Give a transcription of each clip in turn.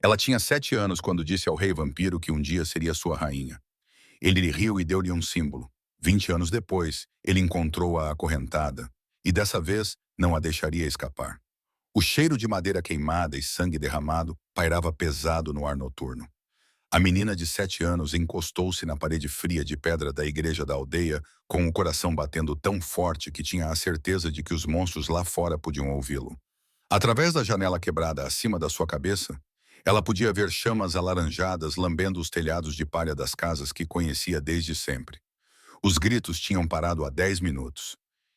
Ela tinha 7 anos quando disse ao rei vampiro que um dia seria sua rainha. Ele lhe riu e deu-lhe um símbolo. 20 anos depois, ele encontrou-a acorrentada, e dessa vez não a deixaria escapar. O cheiro de madeira queimada e sangue derramado pairava pesado no ar noturno. A menina de 7 anos encostou-se na parede fria de pedra da igreja da aldeia, com o coração batendo tão forte que tinha a certeza de que os monstros lá fora podiam ouvi-lo. Através da janela quebrada acima da sua cabeça, ela podia ver chamas alaranjadas lambendo os telhados de palha das casas que conhecia desde sempre. Os gritos tinham parado há 10 minutos.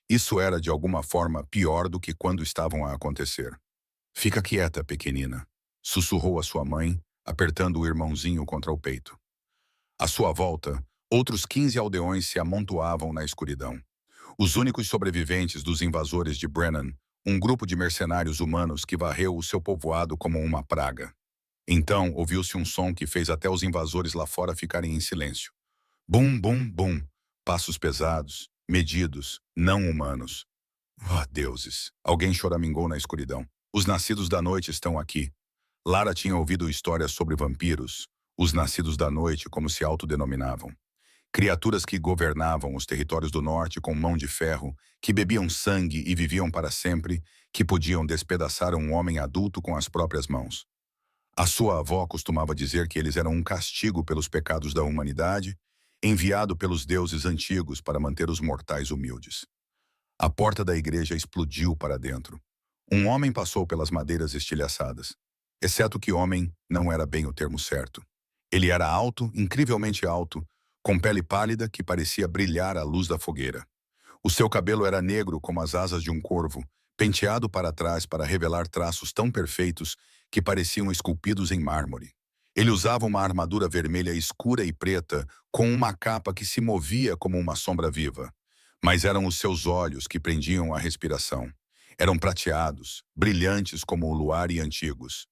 Isso era, de alguma forma, pior do que quando estavam a acontecer. Fica quieta, pequenina, sussurrou a sua mãe, apertando o irmãozinho contra o peito. À sua volta, outros 15 aldeões se amontoavam na escuridão. Os únicos sobreviventes dos invasores de Brennan, um grupo de mercenários humanos que varreu o seu povoado como uma praga. Então, ouviu-se um som que fez até os invasores lá fora ficarem em silêncio. Bum, bum, bum. Passos pesados, medidos, não humanos. Oh, deuses! Alguém choramingou na escuridão. Os nascidos da noite estão aqui. Lara tinha ouvido histórias sobre vampiros, os nascidos da noite, como se autodenominavam. Criaturas que governavam os territórios do norte com mão de ferro, que bebiam sangue e viviam para sempre, que podiam despedaçar um homem adulto com as próprias mãos. A sua avó costumava dizer que eles eram um castigo pelos pecados da humanidade, enviado pelos deuses antigos para manter os mortais humildes. A porta da igreja explodiu para dentro. Um homem passou pelas madeiras estilhaçadas. Exceto que homem não era bem o termo certo. Ele era alto, incrivelmente alto, com pele pálida que parecia brilhar à luz da fogueira. O seu cabelo era negro como as asas de um corvo, penteado para trás para revelar traços tão perfeitos que pareciam esculpidos em mármore. Ele usava uma armadura vermelha escura e preta, com uma capa que se movia como uma sombra viva. Mas eram os seus olhos que prendiam a respiração. Eram prateados, brilhantes como o luar e antigos.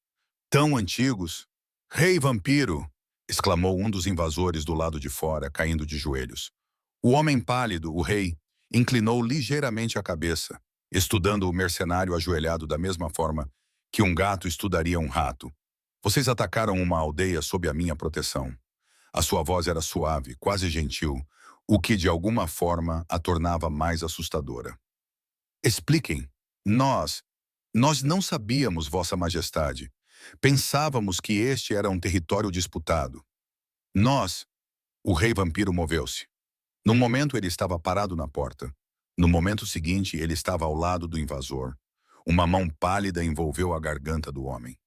Tão antigos? Rei vampiro! Exclamou um dos invasores do lado de fora, caindo de joelhos. O homem pálido, o rei, inclinou ligeiramente a cabeça, estudando o mercenário ajoelhado da mesma forma que um gato estudaria um rato. Vocês atacaram uma aldeia sob a minha proteção. A sua voz era suave, quase gentil, o que de alguma forma a tornava mais assustadora. Expliquem. Nós não sabíamos, Vossa Majestade. Pensávamos que este era um território disputado. O rei vampiro moveu-se. No momento ele estava parado na porta. No momento seguinte ele estava ao lado do invasor. Uma mão pálida envolveu a garganta do homem.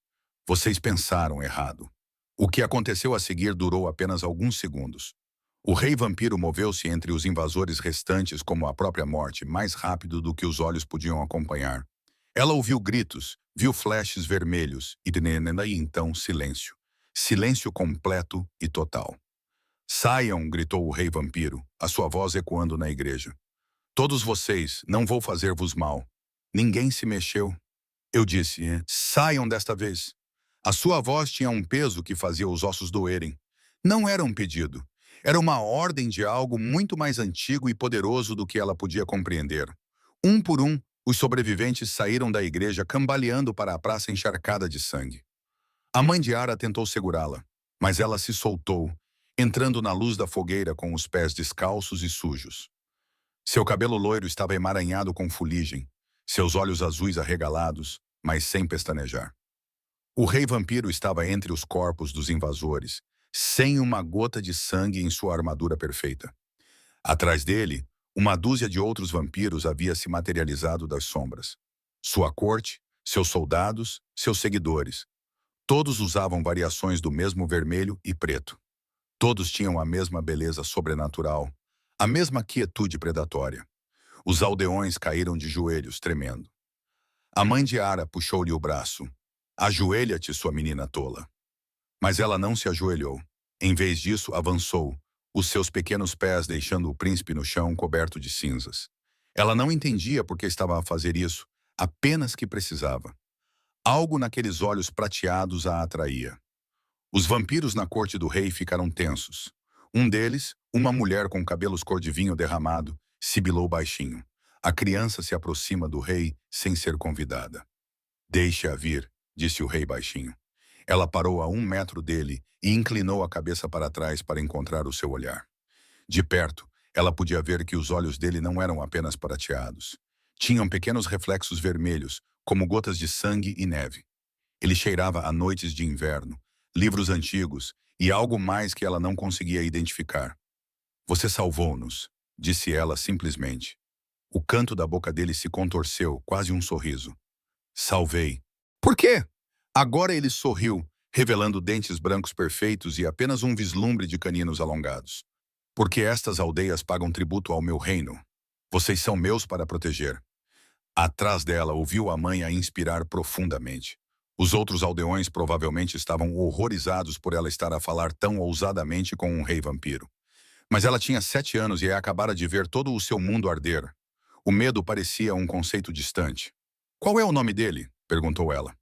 Vocês pensaram errado. O que aconteceu a seguir durou apenas alguns segundos. O rei vampiro moveu-se entre os invasores restantes como a própria morte, mais rápido do que os olhos podiam acompanhar. Ela ouviu gritos, viu flashes vermelhos e então silêncio. Silêncio completo e total. Saiam, gritou o rei vampiro, a sua voz ecoando na igreja. Todos vocês, não vou fazer-vos mal. Ninguém se mexeu. Eu disse, saiam desta vez. A sua voz tinha um peso que fazia os ossos doerem. Não era um pedido. Era uma ordem de algo muito mais antigo e poderoso do que ela podia compreender. Um por um, os sobreviventes saíram da igreja cambaleando para a praça encharcada de sangue. A mãe de Ara tentou segurá-la, mas ela se soltou, entrando na luz da fogueira com os pés descalços e sujos. Seu cabelo loiro estava emaranhado com fuligem, seus olhos azuis arregalados, mas sem pestanejar. O rei vampiro estava entre os corpos dos invasores, sem uma gota de sangue em sua armadura perfeita. Atrás dele, uma dúzia de outros vampiros havia se materializado das sombras. Sua corte, seus soldados, seus seguidores. Todos usavam variações do mesmo vermelho e preto. Todos tinham a mesma beleza sobrenatural, a mesma quietude predatória. Os aldeões caíram de joelhos, tremendo. A mãe de Ara puxou-lhe o braço. Ajoelha-te, sua menina tola. Mas ela não se ajoelhou. Em vez disso, avançou, os seus pequenos pés deixando o príncipe no chão coberto de cinzas. Ela não entendia por que estava a fazer isso, apenas que precisava. Algo naqueles olhos prateados a atraía. Os vampiros na corte do rei ficaram tensos. Um deles, uma mulher com cabelos cor de vinho derramado, sibilou baixinho. A criança se aproxima do rei sem ser convidada. Deixe-a vir, disse o rei baixinho. Ela parou a 1 metro dele e inclinou a cabeça para trás para encontrar o seu olhar. De perto, ela podia ver que os olhos dele não eram apenas prateados. Tinham pequenos reflexos vermelhos, como gotas de sangue e neve. Ele cheirava a noites de inverno, livros antigos e algo mais que ela não conseguia identificar. Você salvou-nos, disse ela simplesmente. O canto da boca dele se contorceu, quase um sorriso. Salvei. Por quê? Agora ele sorriu, revelando dentes brancos perfeitos e apenas um vislumbre de caninos alongados. Porque estas aldeias pagam tributo ao meu reino. Vocês são meus para proteger. Atrás dela, ouviu a mãe a inspirar profundamente. Os outros aldeões provavelmente estavam horrorizados por ela estar a falar tão ousadamente com um rei vampiro. Mas ela tinha 7 anos e acabara de ver todo o seu mundo arder. O medo parecia um conceito distante. Qual é o nome dele? Perguntou ela.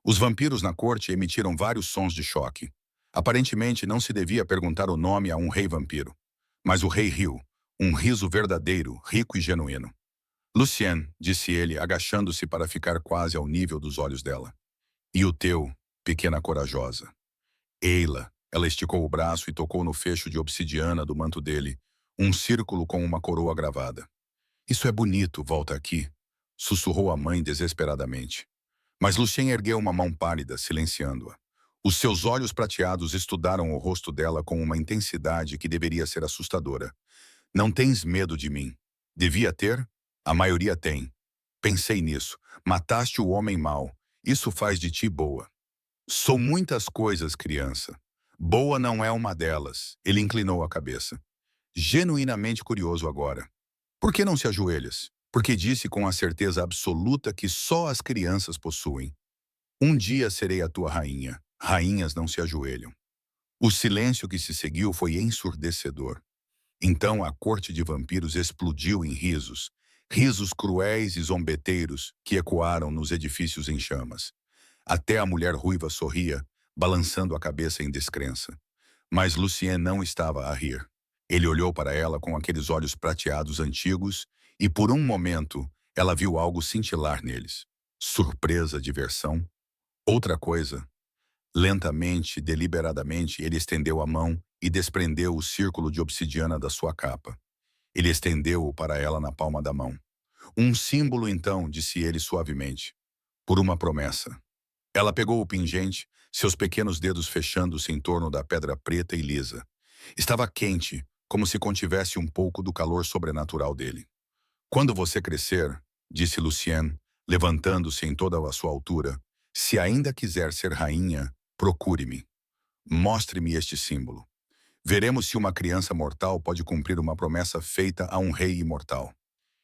Os vampiros na corte emitiram vários sons de choque. Aparentemente não se devia perguntar o nome a um rei vampiro. Mas o rei riu, um riso verdadeiro, rico e genuíno. Lucien, disse ele, agachando-se para ficar quase ao nível dos olhos dela. E o teu, pequena corajosa? Eila, ela esticou o braço e tocou no fecho de obsidiana do manto dele, um círculo com uma coroa gravada. Isso é bonito, volta aqui, sussurrou a mãe desesperadamente. Mas Lucien ergueu uma mão pálida, silenciando-a. Os seus olhos prateados estudaram o rosto dela com uma intensidade que deveria ser assustadora. Não tens medo de mim. Devia ter? A maioria tem. Pensei nisso. Mataste o homem mau. Isso faz de ti boa. Sou muitas coisas, criança. Boa não é uma delas. Ele inclinou a cabeça. Genuinamente curioso agora. Por que não se ajoelhas? Porque disse com a certeza absoluta que só as crianças possuem. Um dia serei a tua rainha. Rainhas não se ajoelham. O silêncio que se seguiu foi ensurdecedor. Então a corte de vampiros explodiu em risos. Risos cruéis e zombeteiros que ecoaram nos edifícios em chamas. Até a mulher ruiva sorria, balançando a cabeça em descrença. Mas Lucien não estava a rir. Ele olhou para ela com aqueles olhos prateados antigos e, por um momento, ela viu algo cintilar neles. Surpresa, diversão. Outra coisa. Lentamente, deliberadamente, ele estendeu a mão e desprendeu o círculo de obsidiana da sua capa. Ele estendeu-o para ela na palma da mão. Um símbolo, então, disse ele suavemente. Por uma promessa. Ela pegou o pingente, seus pequenos dedos fechando-se em torno da pedra preta e lisa. Estava quente, como se contivesse um pouco do calor sobrenatural dele. Quando você crescer, disse Lucien, levantando-se em toda a sua altura, se ainda quiser ser rainha, procure-me. Mostre-me este símbolo. Veremos se uma criança mortal pode cumprir uma promessa feita a um rei imortal.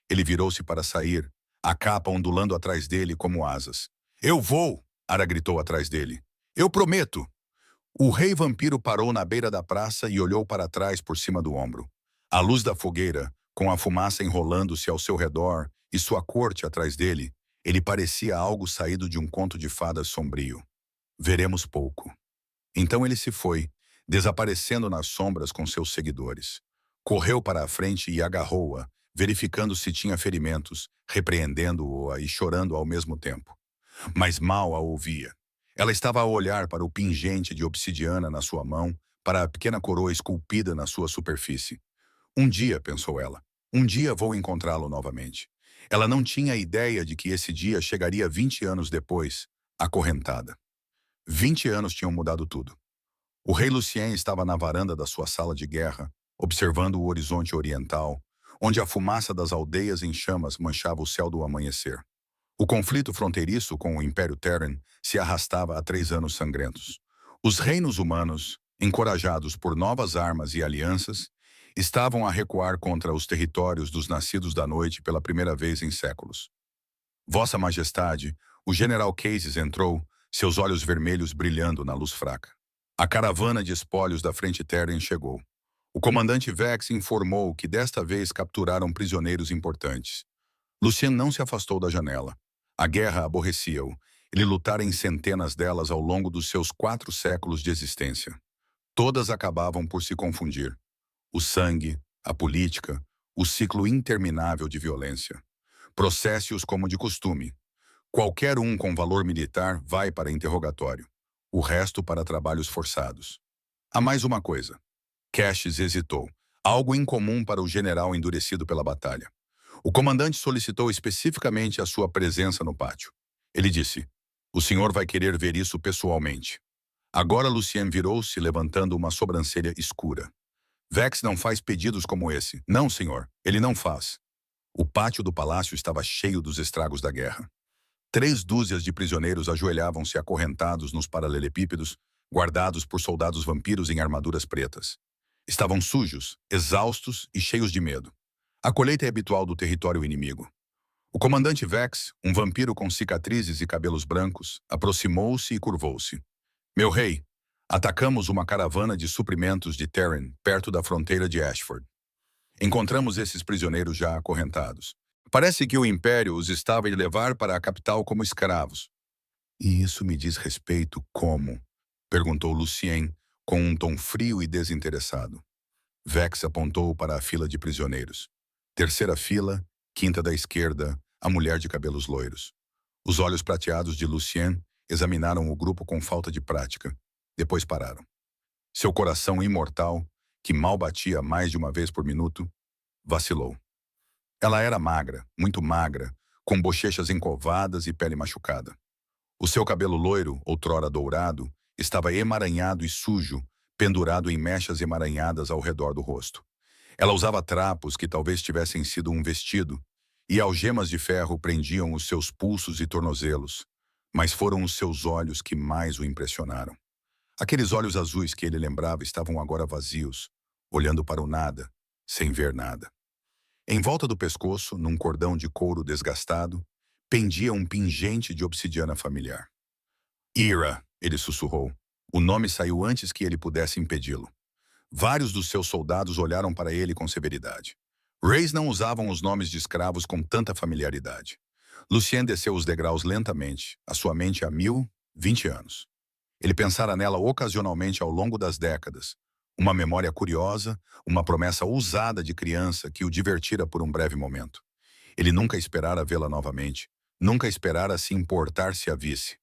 Ele virou-se para sair, a capa ondulando atrás dele como asas. Eu vou! Ara gritou atrás dele. Eu prometo! O rei vampiro parou na beira da praça e olhou para trás por cima do ombro. A luz da fogueira, com a fumaça enrolando-se ao seu redor e sua corte atrás dele, ele parecia algo saído de um conto de fadas sombrio. Veremos pouco. Então ele se foi, desaparecendo nas sombras com seus seguidores. Correu para a frente e agarrou-a, verificando se tinha ferimentos, repreendendo-a e chorando ao mesmo tempo. Mas mal a ouvia. Ela estava a olhar para o pingente de obsidiana na sua mão, para a pequena coroa esculpida na sua superfície. Um dia, pensou ela, um dia vou encontrá-lo novamente. Ela não tinha ideia de que esse dia chegaria 20 anos depois, acorrentada. 20 anos tinham mudado tudo. O rei Lucien estava na varanda da sua sala de guerra, observando o horizonte oriental, onde a fumaça das aldeias em chamas manchava o céu do amanhecer. O conflito fronteiriço com o Império Terran se arrastava há 3 anos sangrentos. Os reinos humanos, encorajados por novas armas e alianças, estavam a recuar contra os territórios dos Nascidos da Noite pela primeira vez em séculos. Vossa Majestade, o general Cases entrou, seus olhos vermelhos brilhando na luz fraca. A caravana de espólios da Frente Terran chegou. O comandante Vex informou que desta vez capturaram prisioneiros importantes. Lucien não se afastou da janela. A guerra aborrecia-o. Ele lutara em centenas delas ao longo dos seus 4 séculos de existência. Todas acabavam por se confundir. O sangue, a política, o ciclo interminável de violência. Processe-os como de costume. Qualquer um com valor militar vai para interrogatório. o resto para trabalhos forçados. Há mais uma coisa. Cassius hesitou. Algo incomum para o general endurecido pela batalha. O comandante solicitou especificamente a sua presença no pátio. Ele disse, o senhor vai querer ver isso pessoalmente. Agora Lucien virou-se, levantando uma sobrancelha escura. Vex não faz pedidos como esse. Não, senhor, ele não faz. O pátio do palácio estava cheio dos estragos da guerra. 3 dúzias de prisioneiros ajoelhavam-se acorrentados nos paralelepípedos, guardados por soldados vampiros em armaduras pretas. Estavam sujos, exaustos e cheios de medo. A colheita é habitual do território inimigo. O comandante Vex, um vampiro com cicatrizes e cabelos brancos, aproximou-se e curvou-se. Meu rei, atacamos uma caravana de suprimentos de Terran, perto da fronteira de Ashford. Encontramos esses prisioneiros já acorrentados. Parece que o Império os estava a levar para a capital como escravos. E isso me diz respeito como? Perguntou Lucien, com um tom frio e desinteressado. Vex apontou para a fila de prisioneiros. Terceira fila, quinta da esquerda, a mulher de cabelos loiros. Os olhos prateados de Lucien examinaram o grupo com falta de prática. Depois pararam. Seu coração imortal, que mal batia mais de uma vez por minuto, vacilou. Ela era magra, muito magra, com bochechas encovadas e pele machucada. O seu cabelo loiro, outrora dourado, estava emaranhado e sujo, pendurado em mechas emaranhadas ao redor do rosto. Ela usava trapos que talvez tivessem sido um vestido, e algemas de ferro prendiam os seus pulsos e tornozelos, mas foram os seus olhos que mais o impressionaram. Aqueles olhos azuis que ele lembrava estavam agora vazios, olhando para o nada, sem ver nada. Em volta do pescoço, num cordão de couro desgastado, pendia um pingente de obsidiana familiar. Ira, ele sussurrou. O nome saiu antes que ele pudesse impedi-lo. Vários dos seus soldados olharam para ele com severidade. Reis não usavam os nomes de escravos com tanta familiaridade. Lucien desceu os degraus lentamente, a sua mente a 20 anos. Ele pensara nela ocasionalmente ao longo das décadas. Uma memória curiosa, uma promessa ousada de criança que o divertira por um breve momento. Ele nunca esperara vê-la novamente, nunca esperara se importar se a visse.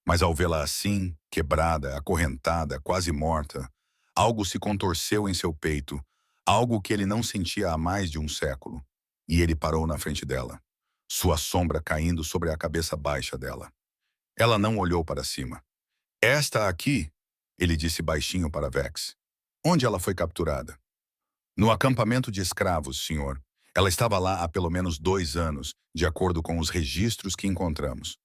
Mas ao vê-la assim, quebrada, acorrentada, quase morta, algo se contorceu em seu peito, algo que ele não sentia há mais de um século. E ele parou na frente dela, sua sombra caindo sobre a cabeça baixa dela. Ela não olhou para cima. Esta aqui, ele disse baixinho para Vex. Onde ela foi capturada? No acampamento de escravos, senhor. Ela estava lá há pelo menos 2 anos, de acordo com os registros que encontramos.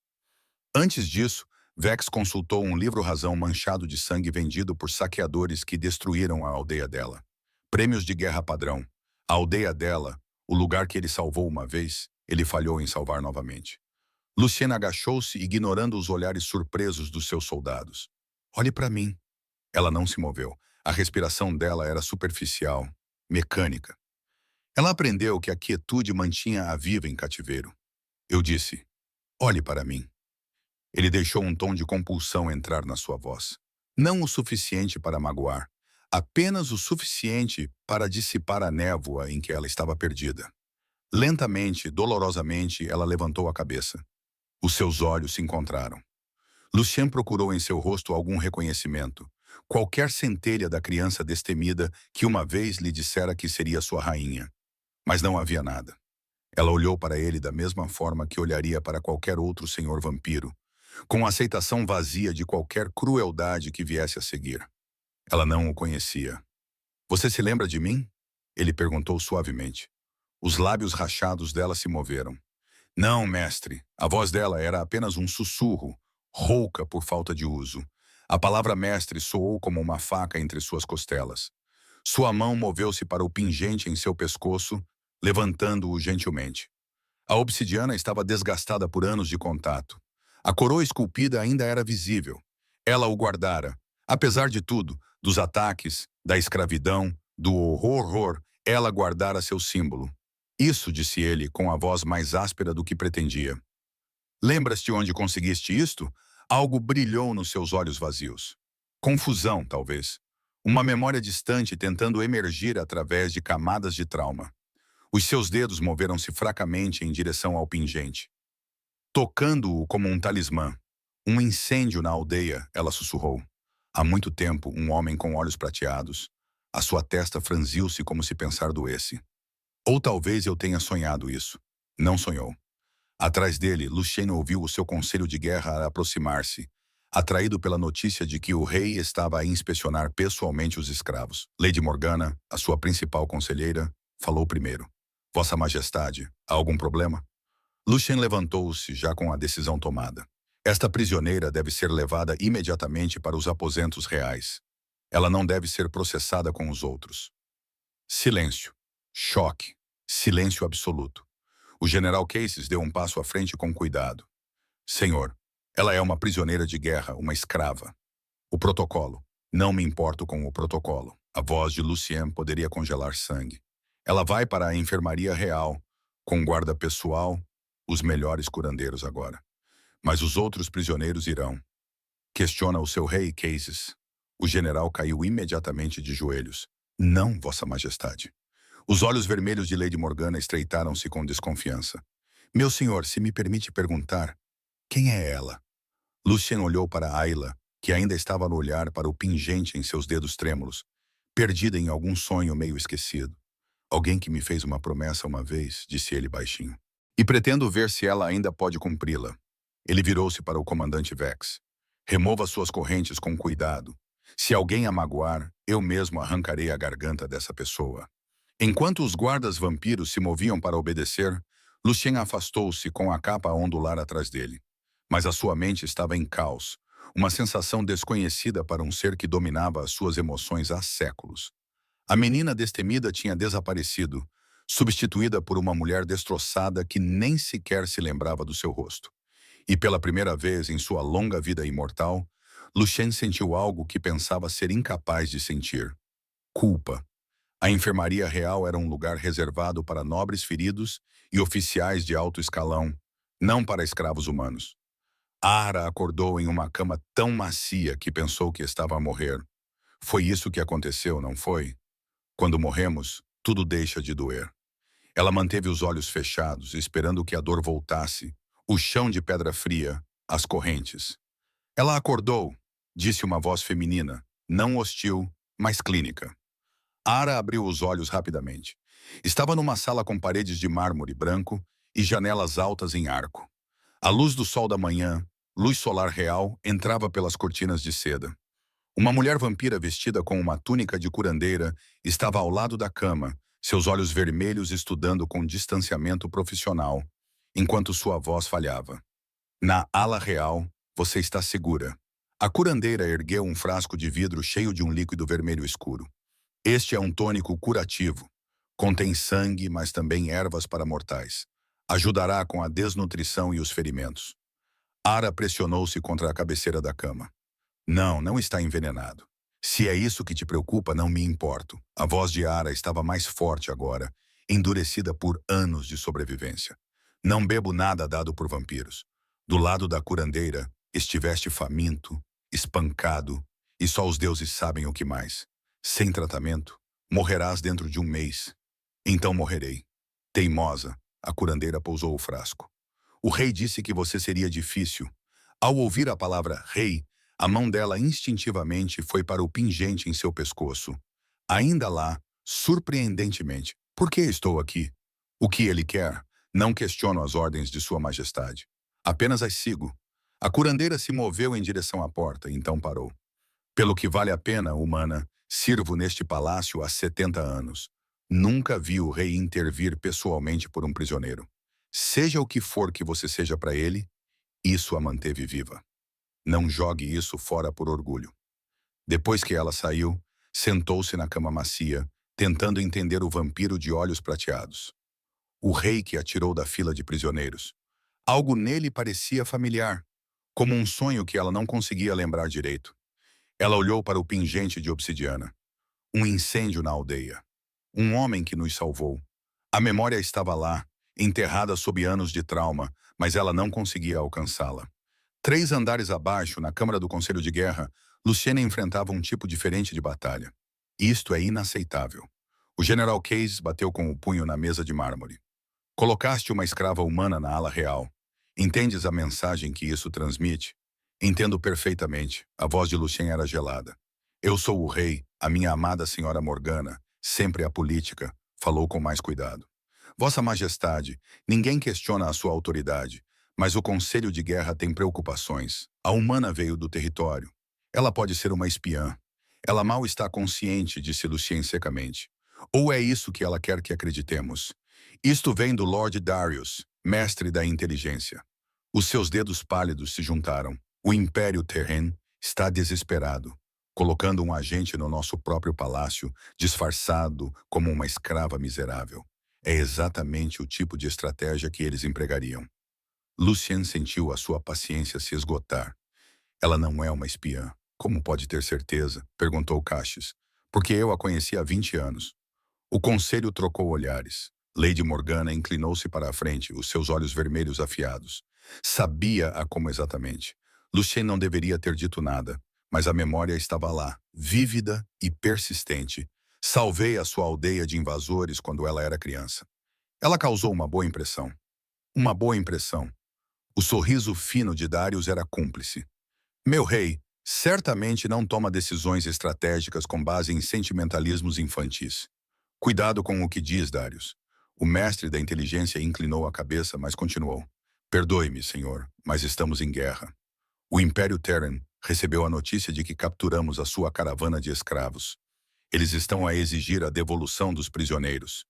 Antes disso, Vex consultou um livro-razão manchado de sangue vendido por saqueadores que destruíram a aldeia dela. Prêmios de guerra padrão. A aldeia dela, o lugar que ele salvou uma vez, ele falhou em salvar novamente. Lucien agachou-se, ignorando os olhares surpresos dos seus soldados. Olhe para mim. Ela não se moveu. A respiração dela era superficial, mecânica. Ela aprendeu que a quietude mantinha-a viva em cativeiro. Eu disse, olhe para mim. Ele deixou um tom de compulsão entrar na sua voz. Não o suficiente para magoar, apenas o suficiente para dissipar a névoa em que ela estava perdida. Lentamente, dolorosamente, ela levantou a cabeça. Os seus olhos se encontraram. Lucien procurou em seu rosto algum reconhecimento, qualquer centelha da criança destemida que uma vez lhe dissera que seria sua rainha. Mas não havia nada. Ela olhou para ele da mesma forma que olharia para qualquer outro senhor vampiro, com aceitação vazia de qualquer crueldade que viesse a seguir. Ela não o conhecia. Você se lembra de mim? Ele perguntou suavemente. Os lábios rachados dela se moveram. Não, mestre. A voz dela era apenas um sussurro, rouca por falta de uso. A palavra mestre soou como uma faca entre suas costelas. Sua mão moveu-se para o pingente em seu pescoço, levantando-o gentilmente. A obsidiana estava desgastada por anos de contato. A coroa esculpida ainda era visível. Ela o guardara. Apesar de tudo, dos ataques, da escravidão, do horror, ela guardara seu símbolo. Isso, disse ele, com a voz mais áspera do que pretendia. Lembras-te onde conseguiste isto? Algo brilhou nos seus olhos vazios. Confusão, talvez. Uma memória distante tentando emergir através de camadas de trauma. Os seus dedos moveram-se fracamente em direção ao pingente, tocando-o como um talismã, Um incêndio na aldeia, ela sussurrou. Há muito tempo, um homem com olhos prateados. A sua testa franziu-se como se pensar doesse. Ou talvez eu tenha sonhado isso. Não sonhou. Atrás dele, Lucien ouviu o seu conselho de guerra a aproximar-se, atraído pela notícia de que o rei estava a inspecionar pessoalmente os escravos. Lady Morgana, a sua principal conselheira, falou primeiro. Vossa Majestade, há algum problema? Lucien levantou-se, já com a decisão tomada. Esta prisioneira deve ser levada imediatamente para os aposentos reais. Ela não deve ser processada com os outros. Silêncio. Choque. Silêncio absoluto. O general Cases deu um passo à frente com cuidado. Senhor, ela é uma prisioneira de guerra, uma escrava. O protocolo. Não me importo com o protocolo. A voz de Lucien poderia congelar sangue. Ela vai para a enfermaria real, com guarda pessoal, os melhores curandeiros agora. Mas os outros prisioneiros irão. Questiona o seu rei, Cases. O general caiu imediatamente de joelhos. Não, Vossa Majestade. Os olhos vermelhos de Lady Morgana estreitaram-se com desconfiança. Meu senhor, se me permite perguntar, quem é ela? Lucien olhou para Ayla, que ainda estava a olhar para o pingente em seus dedos trêmulos, perdida em algum sonho meio esquecido. Alguém que me fez uma promessa uma vez, disse ele baixinho. E pretendo ver se ela ainda pode cumpri-la. Ele virou-se para o comandante Vex. Remova suas correntes com cuidado. Se alguém a magoar, eu mesmo arrancarei a garganta dessa pessoa. Enquanto os guardas vampiros se moviam para obedecer, Lucien afastou-se com a capa a ondular atrás dele. Mas a sua mente estava em caos, uma sensação desconhecida para um ser que dominava as suas emoções há séculos. A menina destemida tinha desaparecido, substituída por uma mulher destroçada que nem sequer se lembrava do seu rosto. E pela primeira vez em sua longa vida imortal, Lucien sentiu algo que pensava ser incapaz de sentir. Culpa. A enfermaria real era um lugar reservado para nobres feridos e oficiais de alto escalão, não para escravos humanos. Ara acordou em uma cama tão macia que pensou que estava a morrer. Foi isso que aconteceu, não foi? Quando morremos, tudo deixa de doer. Ela manteve os olhos fechados, esperando que a dor voltasse, o chão de pedra fria, as correntes. Ela acordou, disse uma voz feminina, não hostil, mas clínica. Ara abriu os olhos rapidamente. Estava numa sala com paredes de mármore branco e janelas altas em arco. A luz do sol da manhã, luz solar real, entrava pelas cortinas de seda. Uma mulher vampira vestida com uma túnica de curandeira estava ao lado da cama, seus olhos vermelhos estudando com distanciamento profissional, enquanto sua voz falhava. Na ala real, você está segura. A curandeira ergueu um frasco de vidro cheio de um líquido vermelho escuro. Este é um tônico curativo. Contém sangue, mas também ervas para mortais. Ajudará com a desnutrição e os ferimentos. Ara pressionou-se contra a cabeceira da cama. Não, não está envenenado. Se é isso que te preocupa, não me importo. A voz de Ara estava mais forte agora, endurecida por anos de sobrevivência. Não bebo nada dado por vampiros. Do lado da curandeira, estiveste faminto, espancado, e só os deuses sabem o que mais. Sem tratamento, morrerás dentro de um mês. Então morrerei. Teimosa, a curandeira pousou o frasco. O rei disse que você seria difícil. Ao ouvir a palavra rei, a mão dela instintivamente foi para o pingente em seu pescoço. Ainda lá, surpreendentemente, por que estou aqui? O que ele quer? Não questiono as ordens de sua majestade. Apenas as sigo. A curandeira se moveu em direção à porta, então parou. Pelo que vale a pena, humana, sirvo neste palácio há 70 anos. Nunca vi o rei intervir pessoalmente por um prisioneiro. Seja o que for que você seja para ele, isso a manteve viva. Não jogue isso fora por orgulho. Depois que ela saiu, sentou-se na cama macia, tentando entender o vampiro de olhos prateados. O rei que a tirou da fila de prisioneiros. Algo nele parecia familiar, como um sonho que ela não conseguia lembrar direito. Ela olhou para o pingente de obsidiana. Um incêndio na aldeia. Um homem que nos salvou. A memória estava lá, enterrada sob anos de trauma, mas ela não conseguia alcançá-la. 3 andares abaixo, na Câmara do Conselho de Guerra, Luciana enfrentava um tipo diferente de batalha. Isto é inaceitável. O general Case bateu com o punho na mesa de mármore. Colocaste uma escrava humana na ala real. Entendes a mensagem que isso transmite? Entendo perfeitamente. A voz de Lucien era gelada. Eu sou o rei, a minha amada senhora Morgana, sempre a política, falou com mais cuidado. Vossa Majestade, ninguém questiona a sua autoridade, mas o Conselho de Guerra tem preocupações. A humana veio do território. Ela pode ser uma espiã. Ela mal está consciente, disse Lucien secamente. Ou é isso que ela quer que acreditemos? Isto vem do Lord Darius, mestre da inteligência. Os seus dedos pálidos se juntaram. O Império Terren está desesperado, colocando um agente no nosso próprio palácio, disfarçado como uma escrava miserável. É exatamente o tipo de estratégia que eles empregariam. Lucien sentiu a sua paciência se esgotar. Ela não é uma espiã. Como pode ter certeza? Perguntou Cassius. Porque eu a conheci há 20 anos. O conselho trocou olhares. Lady Morgana inclinou-se para a frente, os seus olhos vermelhos afiados. Sabia-a como exatamente. Lucien não deveria ter dito nada, mas a memória estava lá, vívida e persistente. Salvei a sua aldeia de invasores quando ela era criança. Ela causou uma boa impressão. Uma boa impressão. O sorriso fino de Darius era cúmplice. Meu rei, certamente não toma decisões estratégicas com base em sentimentalismos infantis. Cuidado com o que diz, Darius. O mestre da inteligência inclinou a cabeça, mas continuou. Perdoe-me, senhor, mas estamos em guerra. O Império Terran recebeu a notícia de que capturamos a sua caravana de escravos. Eles estão a exigir a devolução dos prisioneiros.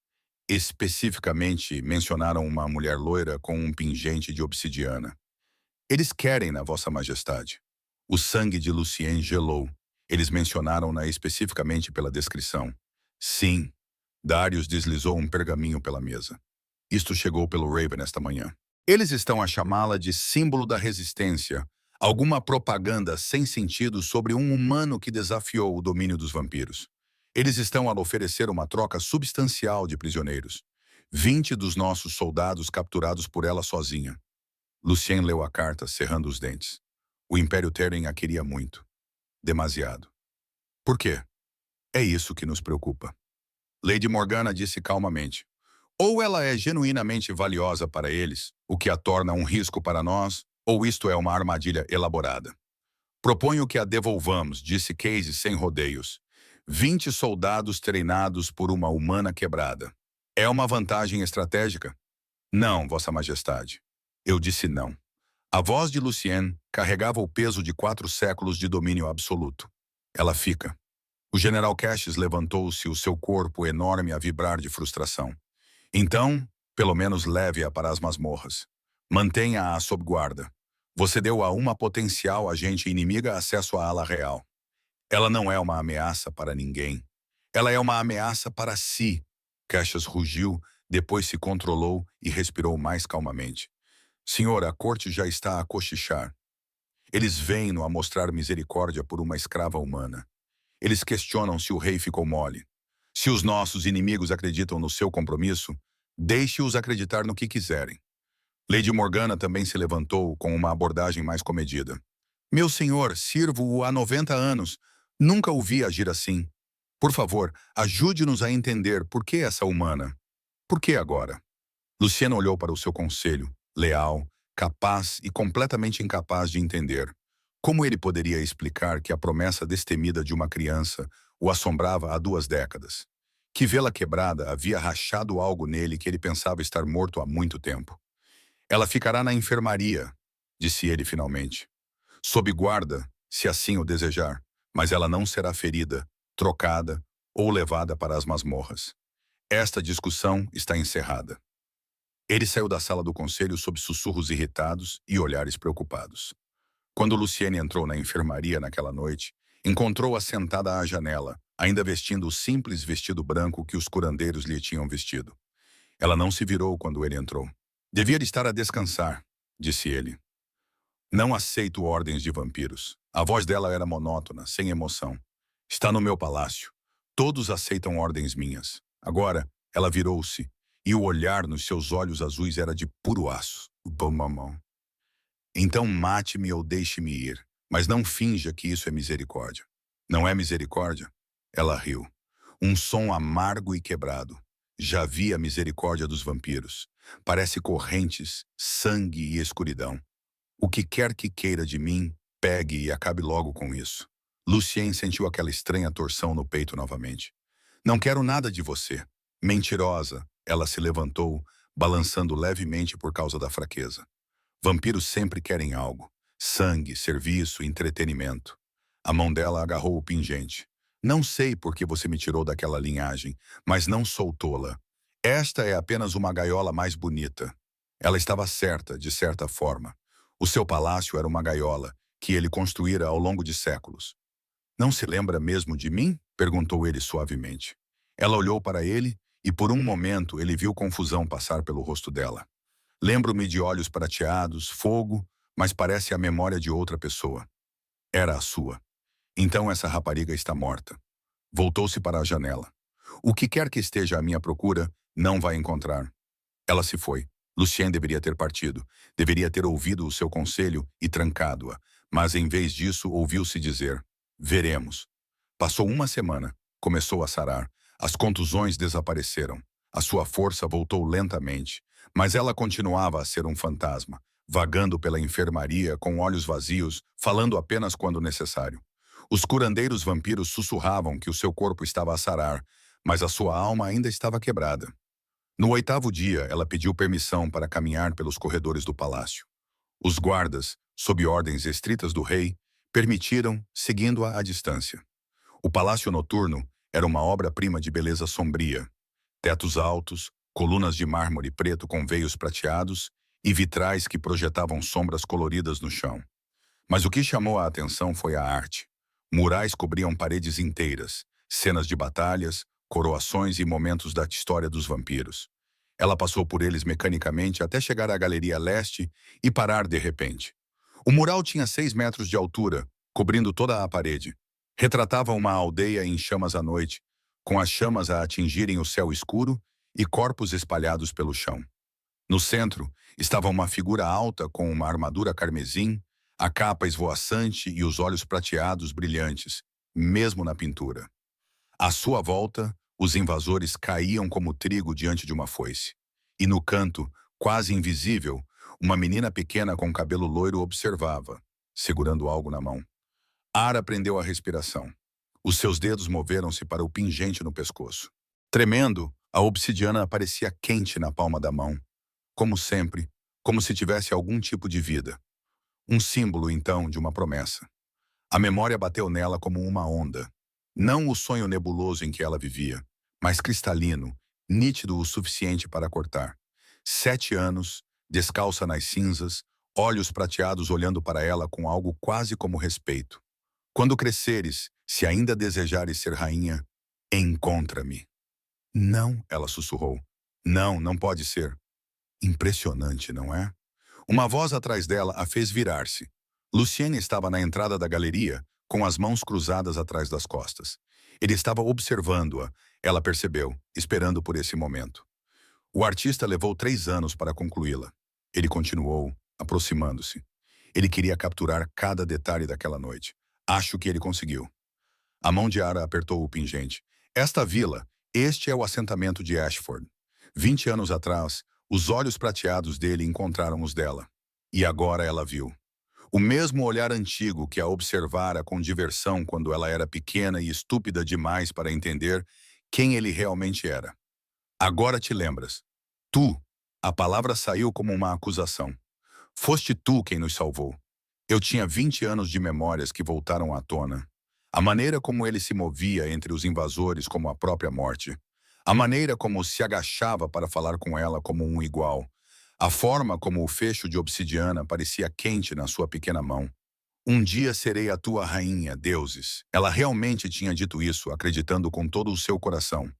Especificamente, mencionaram uma mulher loira com um pingente de obsidiana. Eles querem-na, Vossa Majestade. O sangue de Lucien gelou. Eles mencionaram-na especificamente pela descrição. Sim. Darius deslizou um pergaminho pela mesa. Isto chegou pelo Raven esta manhã. Eles estão a chamá-la de símbolo da resistência, alguma propaganda sem sentido sobre um humano que desafiou o domínio dos vampiros. Eles estão a oferecer uma troca substancial de prisioneiros. 20 dos nossos soldados capturados por ela sozinha. Lucien leu a carta, cerrando os dentes. O Império Terran a queria muito. Demasiado. Por quê? É isso que nos preocupa. Lady Morgana disse calmamente. Ou ela é genuinamente valiosa para eles, o que a torna um risco para nós, ou isto é uma armadilha elaborada. Proponho que a devolvamos, disse Casey sem rodeios. 20 soldados treinados por uma humana quebrada. É uma vantagem estratégica? Não, Vossa Majestade. Eu disse não. A voz de Lucien carregava o peso de 4 séculos de domínio absoluto. Ela fica. O general Cassius levantou-se, o seu corpo enorme a vibrar de frustração. Então, pelo menos leve-a para as masmorras. Mantenha-a sob guarda. Você deu a uma potencial agente inimiga acesso à ala real. Ela não é uma ameaça para ninguém. Ela é uma ameaça para si. Cassius rugiu, depois se controlou e respirou mais calmamente. Senhor, a corte já está a cochichar. Eles vêm-no a mostrar misericórdia por uma escrava humana. Eles questionam se o rei ficou mole. Se os nossos inimigos acreditam no seu compromisso, deixe-os acreditar no que quiserem. Lady Morgana também se levantou com uma abordagem mais comedida. Meu senhor, sirvo-o há 90 anos. Nunca o vi agir assim. Por favor, ajude-nos a entender por que essa humana. Por que agora? Luciano olhou para o seu conselho, leal, capaz e completamente incapaz de entender. Como ele poderia explicar que a promessa destemida de uma criança o assombrava há 2 décadas? Que vê-la quebrada havia rachado algo nele que ele pensava estar morto há muito tempo. Ela ficará na enfermaria, disse ele finalmente. Sob guarda, se assim o desejar, mas ela não será ferida, trocada ou levada para as masmorras. Esta discussão está encerrada. Ele saiu da sala do conselho sob sussurros irritados e olhares preocupados. Quando Luciene entrou na enfermaria naquela noite, encontrou-a sentada à janela, ainda vestindo o simples vestido branco que os curandeiros lhe tinham vestido. Ela não se virou quando ele entrou. Devia estar a descansar, disse ele. Não aceito ordens de vampiros. A voz dela era monótona, sem emoção. Está no meu palácio. Todos aceitam ordens minhas. Agora, ela virou-se, e o olhar nos seus olhos azuis era de puro aço. Mamão. Então mate-me ou deixe-me ir, mas não finja que isso é misericórdia. Não é misericórdia? Ela riu. Um som amargo e quebrado. Já vi a misericórdia dos vampiros. Parece correntes, sangue e escuridão. O que quer que queira de mim, Pegue e acabe logo com isso. Lucien sentiu aquela estranha torção no peito novamente. Não quero nada de você. Mentirosa. Ela se levantou, balançando levemente por causa da fraqueza. Vampiros sempre querem algo. Sangue, serviço, entretenimento. A mão dela agarrou o pingente. Não sei por que você me tirou daquela linhagem, mas não sou tola. Esta é apenas uma gaiola mais bonita. Ela estava certa, de certa forma. O seu palácio era uma gaiola, que ele construíra ao longo de séculos. Não se lembra mesmo de mim? Perguntou ele suavemente. Ela olhou para ele e por um momento ele viu confusão passar pelo rosto dela. Lembro-me de olhos prateados, fogo, mas parece a memória de outra pessoa. Era a sua. Então essa rapariga está morta. Voltou-se para a janela. O que quer que esteja à minha procura, não vai encontrar. Ela se foi. Lucien deveria ter partido. Deveria ter ouvido o seu conselho e trancado-a. Mas em vez disso, ouviu-se dizer: veremos. Passou uma semana. Começou a sarar. As contusões desapareceram. A sua força voltou lentamente. Mas ela continuava a ser um fantasma, vagando pela enfermaria com olhos vazios, falando apenas quando necessário. Os curandeiros vampiros sussurravam que o seu corpo estava a sarar, mas a sua alma ainda estava quebrada. No 8º dia, ela pediu permissão para caminhar pelos corredores do palácio. Os guardas, sob ordens estritas do rei, permitiram, seguindo-a à distância. O palácio noturno era uma obra-prima de beleza sombria. Tetos altos, colunas de mármore preto com veios prateados e vitrais que projetavam sombras coloridas no chão. Mas o que chamou a atenção foi a arte. Murais cobriam paredes inteiras, cenas de batalhas, coroações e momentos da história dos vampiros. Ela passou por eles mecanicamente até chegar à galeria leste e parar de repente. O mural tinha 6 metros de altura, cobrindo toda a parede. Retratava uma aldeia em chamas à noite, com as chamas a atingirem o céu escuro e corpos espalhados pelo chão. No centro, estava uma figura alta com uma armadura carmesim, a capa esvoaçante e os olhos prateados brilhantes, mesmo na pintura. À sua volta, os invasores caíam como trigo diante de uma foice. E no canto, quase invisível, uma menina pequena com cabelo loiro observava, segurando algo na mão. Ara prendeu a respiração. Os seus dedos moveram-se para o pingente no pescoço. Tremendo, a obsidiana parecia quente na palma da mão. Como sempre, como se tivesse algum tipo de vida. Um símbolo, então, de uma promessa. A memória bateu nela como uma onda. Não o sonho nebuloso em que ela vivia, mas cristalino, nítido o suficiente para cortar. 7 anos, descalça nas cinzas, olhos prateados olhando para ela com algo quase como respeito. Quando cresceres, se ainda desejares ser rainha, encontra-me. Não, ela sussurrou. Não, não pode ser. Impressionante, não é? Uma voz atrás dela a fez virar-se. Luciene estava na entrada da galeria, com as mãos cruzadas atrás das costas. Ele estava observando-a, ela percebeu, esperando por esse momento. O artista levou 3 anos para concluí-la. Ele continuou, aproximando-se. Ele queria capturar cada detalhe daquela noite. Acho que ele conseguiu. A mão de Ara apertou o pingente. Esta vila, este é o assentamento de Ashford. 20 anos atrás, os olhos prateados dele encontraram os dela. E agora ela viu. O mesmo olhar antigo que a observara com diversão quando ela era pequena e estúpida demais para entender quem ele realmente era. Agora te lembras. Tu. A palavra saiu como uma acusação. Foste tu quem nos salvou. Eu tinha 20 anos de memórias que voltaram à tona. A maneira como ele se movia entre os invasores como a própria morte. A maneira como se agachava para falar com ela como um igual. A forma como o fecho de obsidiana parecia quente na sua pequena mão. Um dia serei a tua rainha, deuses. Ela realmente tinha dito isso, acreditando com todo o seu coração.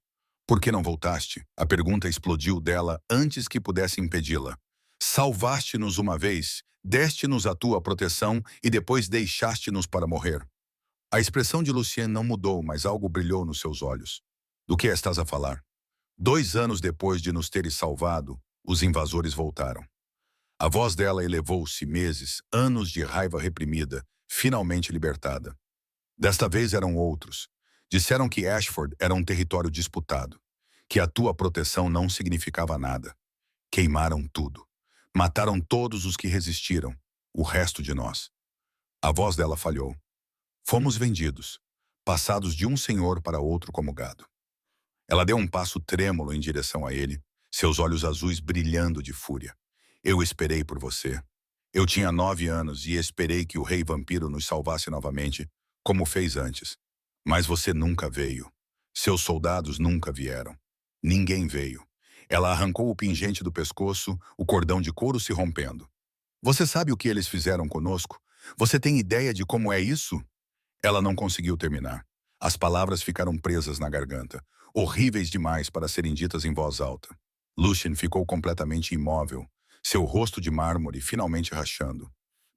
Por que não voltaste? A pergunta explodiu dela antes que pudesse impedi-la. Salvaste-nos uma vez, deste-nos a tua proteção e depois deixaste-nos para morrer. A expressão de Lucien não mudou, mas algo brilhou nos seus olhos. Do que estás a falar? 2 anos depois de nos teres salvado, os invasores voltaram. A voz dela elevou-se meses, anos de raiva reprimida, finalmente libertada. Desta vez eram outros. Disseram que Ashford era um território disputado, que a tua proteção não significava nada. Queimaram tudo. Mataram todos os que resistiram, o resto de nós. A voz dela falhou. Fomos vendidos, passados de um senhor para outro como gado. Ela deu um passo trêmulo em direção a ele, seus olhos azuis brilhando de fúria. Eu esperei por você. Eu tinha 9 anos e esperei que o rei vampiro nos salvasse novamente, como fez antes. Mas você nunca veio. Seus soldados nunca vieram. Ninguém veio. Ela arrancou o pingente do pescoço, o cordão de couro se rompendo. Você sabe o que eles fizeram conosco? Você tem ideia de como é isso? Ela não conseguiu terminar. As palavras ficaram presas na garganta, horríveis demais para serem ditas em voz alta. Lucien ficou completamente imóvel, seu rosto de mármore finalmente rachando.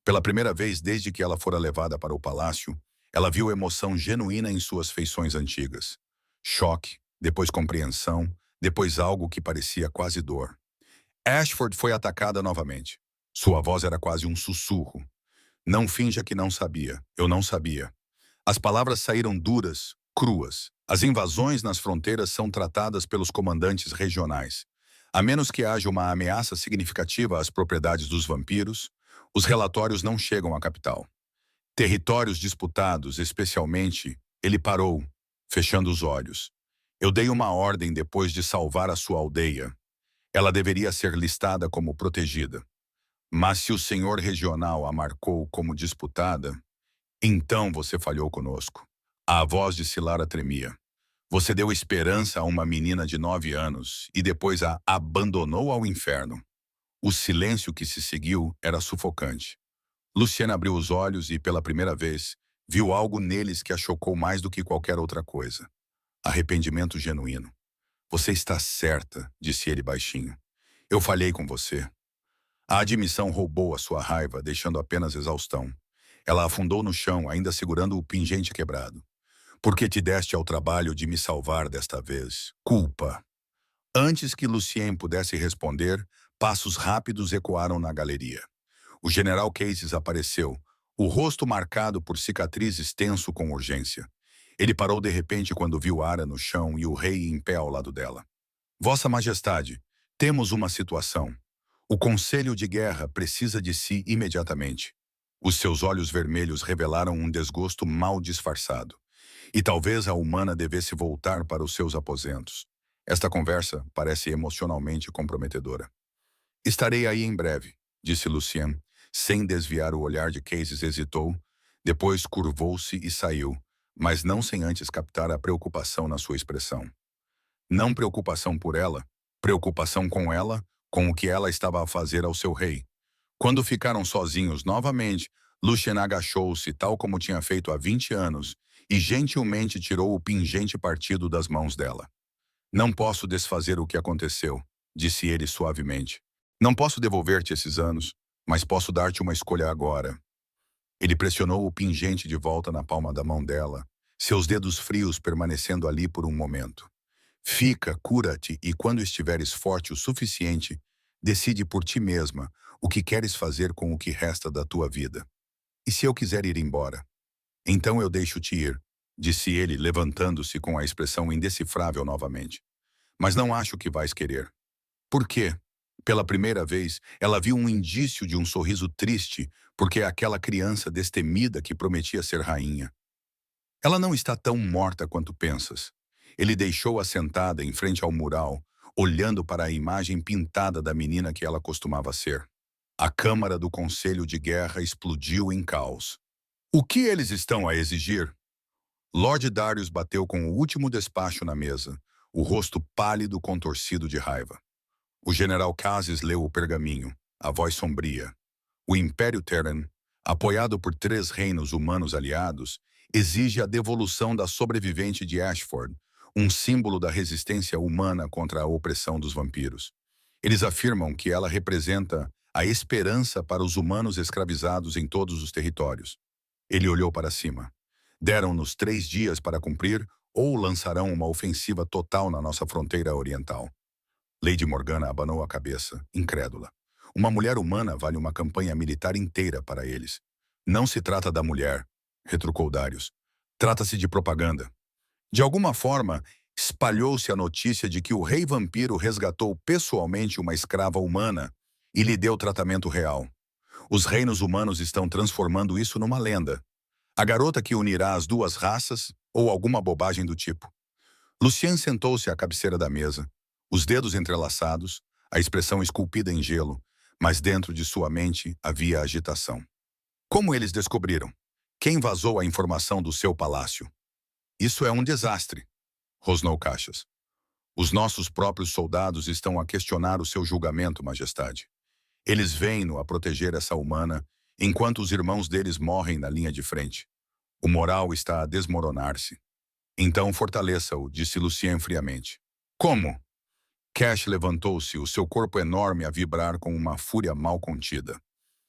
Pela primeira vez desde que ela fora levada para o palácio, ela viu emoção genuína em suas feições antigas. Choque, depois compreensão, depois algo que parecia quase dor. Ashford foi atacada novamente. Sua voz era quase um sussurro. Não finja que não sabia. Eu não sabia. As palavras saíram duras, cruas. As invasões nas fronteiras são tratadas pelos comandantes regionais. A menos que haja uma ameaça significativa às propriedades dos vampiros, os relatórios não chegam à capital. Territórios disputados, especialmente, ele parou, fechando os olhos. Eu dei uma ordem depois de salvar a sua aldeia. Ela deveria ser listada como protegida. Mas se o senhor regional a marcou como disputada, então você falhou conosco. A voz de Silara tremia. Você deu esperança a uma menina de 9 anos e depois a abandonou ao inferno. O silêncio que se seguiu era sufocante. Luciana abriu os olhos e, pela primeira vez, viu algo neles que a chocou mais do que qualquer outra coisa. Arrependimento genuíno. Você está certa, disse ele baixinho. Eu falhei com você. A admissão roubou a sua raiva, deixando apenas exaustão. Ela afundou no chão, ainda segurando o pingente quebrado. Por que te deste ao trabalho de me salvar desta vez? Culpa. Antes que Lucien pudesse responder, passos rápidos ecoaram na galeria. O general Cases apareceu, o rosto marcado por cicatrizes tenso com urgência. Ele parou de repente quando viu Ara no chão e o rei em pé ao lado dela. Vossa Majestade, temos uma situação. O Conselho de Guerra precisa de si imediatamente. Os seus olhos vermelhos revelaram um desgosto mal disfarçado. E talvez a humana devesse voltar para os seus aposentos. Esta conversa parece emocionalmente comprometedora. Estarei aí em breve, disse Lucien. Sem desviar o olhar de Cases, hesitou, depois curvou-se e saiu, mas não sem antes captar a preocupação na sua expressão. Não preocupação por ela, preocupação com ela, com o que ela estava a fazer ao seu rei. Quando ficaram sozinhos novamente, Lucien agachou-se tal como tinha feito há 20 anos e gentilmente tirou o pingente partido das mãos dela. Não posso desfazer o que aconteceu, disse ele suavemente. Não posso devolver-te esses anos, mas posso dar-te uma escolha agora. Ele pressionou o pingente de volta na palma da mão dela, seus dedos frios permanecendo ali por um momento. Fica, cura-te e quando estiveres forte o suficiente, decide por ti mesma o que queres fazer com o que resta da tua vida. E se eu quiser ir embora? Então eu deixo-te ir, disse ele, levantando-se com a expressão indecifrável novamente. Mas não acho que vais querer. Por quê? Pela primeira vez, ela viu um indício de um sorriso triste, porque é aquela criança destemida que prometia ser rainha. Ela não está tão morta quanto pensas. Ele deixou-a sentada em frente ao mural, olhando para a imagem pintada da menina que ela costumava ser. A Câmara do Conselho de Guerra explodiu em caos. O que eles estão a exigir? Lord Darius bateu com o último despacho na mesa, o rosto pálido contorcido de raiva. O general Cases leu o pergaminho, a voz sombria. O Império Terran, apoiado por 3 reinos humanos aliados, exige a devolução da sobrevivente de Ashford, um símbolo da resistência humana contra a opressão dos vampiros. Eles afirmam que ela representa a esperança para os humanos escravizados em todos os territórios. Ele olhou para cima. Deram-nos 3 dias para cumprir ou lançarão uma ofensiva total na nossa fronteira oriental. Lady Morgana abanou a cabeça, incrédula. Uma mulher humana vale uma campanha militar inteira para eles. Não se trata da mulher, retrucou Darius. Trata-se de propaganda. De alguma forma, espalhou-se a notícia de que o rei vampiro resgatou pessoalmente uma escrava humana e lhe deu tratamento real. Os reinos humanos estão transformando isso numa lenda. A garota que unirá as duas raças ou alguma bobagem do tipo. Lucien sentou-se à cabeceira da mesa, os dedos entrelaçados, a expressão esculpida em gelo, mas dentro de sua mente havia agitação. Como eles descobriram? Quem vazou a informação do seu palácio? Isso é um desastre, rosnou Caxias. Os nossos próprios soldados estão a questionar o seu julgamento, Majestade. Eles vêm-no a proteger essa humana, enquanto os irmãos deles morrem na linha de frente. O moral está a desmoronar-se. Então fortaleça-o, disse Lucien friamente. Como? Cash levantou-se, o seu corpo enorme a vibrar com uma fúria mal contida,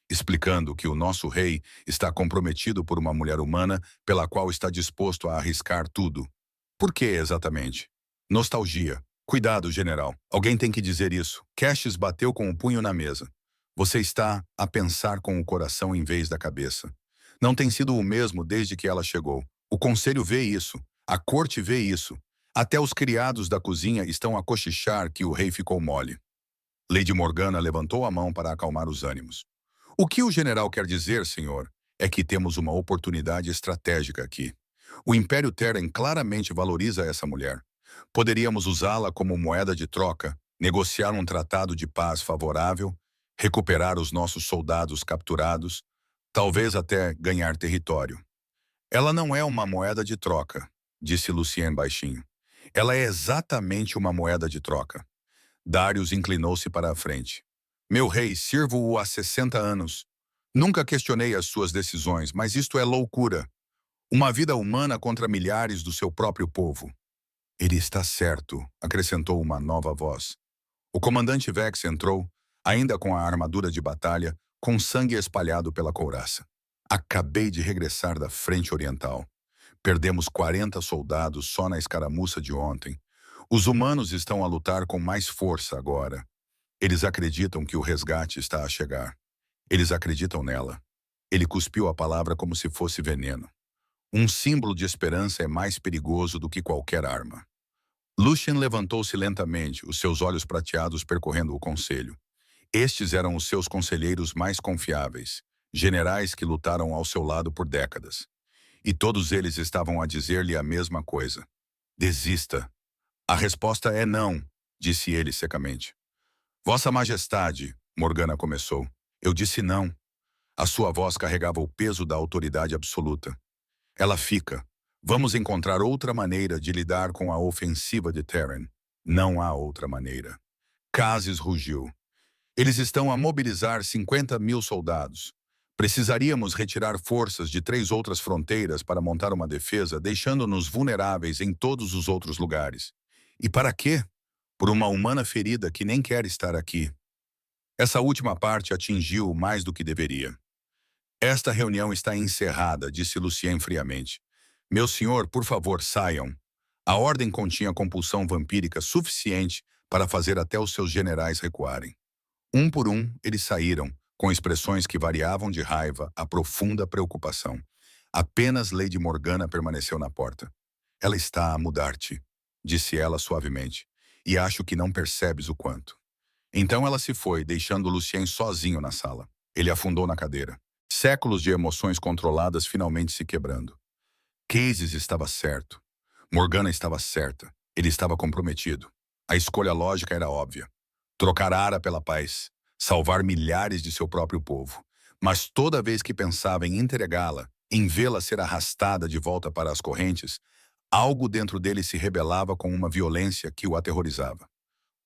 explicando que o nosso rei está comprometido por uma mulher humana pela qual está disposto a arriscar tudo. Por que exatamente? Nostalgia. Cuidado, general. Alguém tem que dizer isso. Cassius bateu com o punho na mesa. Você está a pensar com o coração em vez da cabeça. Não tem sido o mesmo desde que ela chegou. O conselho vê isso. A corte vê isso. Até os criados da cozinha estão a cochichar que o rei ficou mole. Lady Morgana levantou a mão para acalmar os ânimos. O que o general quer dizer, senhor, é que temos uma oportunidade estratégica aqui. O Império Terran claramente valoriza essa mulher. Poderíamos usá-la como moeda de troca, negociar um tratado de paz favorável, recuperar os nossos soldados capturados, talvez até ganhar território. Ela não é uma moeda de troca, disse Lucien baixinho. Ela é exatamente uma moeda de troca. Darius inclinou-se para a frente. Meu rei, sirvo-o há 60 anos. Nunca questionei as suas decisões, mas isto é loucura. Uma vida humana contra milhares do seu próprio povo. Ele está certo, acrescentou uma nova voz. O comandante Vex entrou, ainda com a armadura de batalha, com sangue espalhado pela couraça. Acabei de regressar da frente oriental. Perdemos 40 soldados só na escaramuça de ontem. Os humanos estão a lutar com mais força agora. Eles acreditam que o resgate está a chegar. Eles acreditam nela. Ele cuspiu a palavra como se fosse veneno. Um símbolo de esperança é mais perigoso do que qualquer arma. Lucien levantou-se lentamente, os seus olhos prateados percorrendo o conselho. Estes eram os seus conselheiros mais confiáveis, generais que lutaram ao seu lado por décadas. E todos eles estavam a dizer-lhe a mesma coisa. Desista. A resposta é não, disse ele secamente. Vossa Majestade, Morgana começou. Eu disse não. A sua voz carregava o peso da autoridade absoluta. Ela fica. Vamos encontrar outra maneira de lidar com a ofensiva de Terran. Não há outra maneira. Casis rugiu. Eles estão a mobilizar 50.000 soldados. Precisaríamos retirar forças de 3 outras fronteiras para montar uma defesa, deixando-nos vulneráveis em todos os outros lugares. E para quê? Por uma humana ferida que nem quer estar aqui. Essa última parte atingiu mais do que deveria. Esta reunião está encerrada, disse Lucien friamente. Meu senhor, por favor, saiam. A ordem continha compulsão vampírica suficiente para fazer até os seus generais recuarem. Um por um, eles saíram, com expressões que variavam de raiva a profunda preocupação. Apenas Lady Morgana permaneceu na porta. Ela está a mudar-te, disse ela suavemente, e acho que não percebes o quanto. Então ela se foi, deixando Lucien sozinho na sala. Ele afundou na cadeira. Séculos de emoções controladas finalmente se quebrando. Cases estava certo. Morgana estava certa. Ele estava comprometido. A escolha lógica era óbvia. Trocar Ara pela paz. Salvar milhares de seu próprio povo. Mas toda vez que pensava em entregá-la, em vê-la ser arrastada de volta para as correntes, algo dentro dele se rebelava com uma violência que o aterrorizava.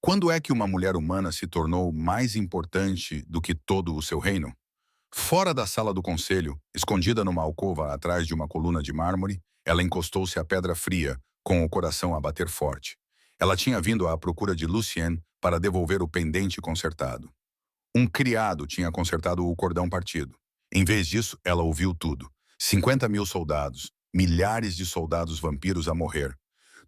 Quando é que uma mulher humana se tornou mais importante do que todo o seu reino? Fora da sala do conselho, escondida numa alcova atrás de uma coluna de mármore, ela encostou-se à pedra fria, com o coração a bater forte. Ela tinha vindo à procura de Lucien para devolver o pendente consertado. Um criado tinha consertado o cordão partido. Em vez disso, ela ouviu tudo. 50.000 soldados, milhares de soldados vampiros a morrer.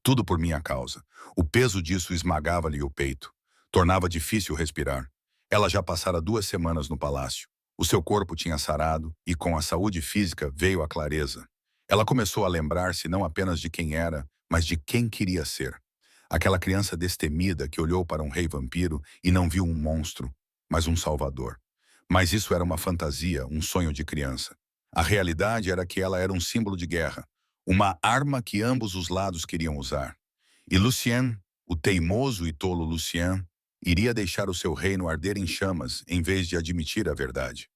Tudo por minha causa. O peso disso esmagava-lhe o peito. Tornava difícil respirar. Ela já passara 2 semanas no palácio. O seu corpo tinha sarado e, com a saúde física, veio a clareza. Ela começou a lembrar-se não apenas de quem era, mas de quem queria ser. Aquela criança destemida que olhou para um rei vampiro e não viu um monstro, mas um salvador. Mas isso era uma fantasia, um sonho de criança. A realidade era que ela era um símbolo de guerra, uma arma que ambos os lados queriam usar. E Lucien, o teimoso e tolo Lucien, iria deixar o seu reino arder em chamas em vez de admitir a verdade.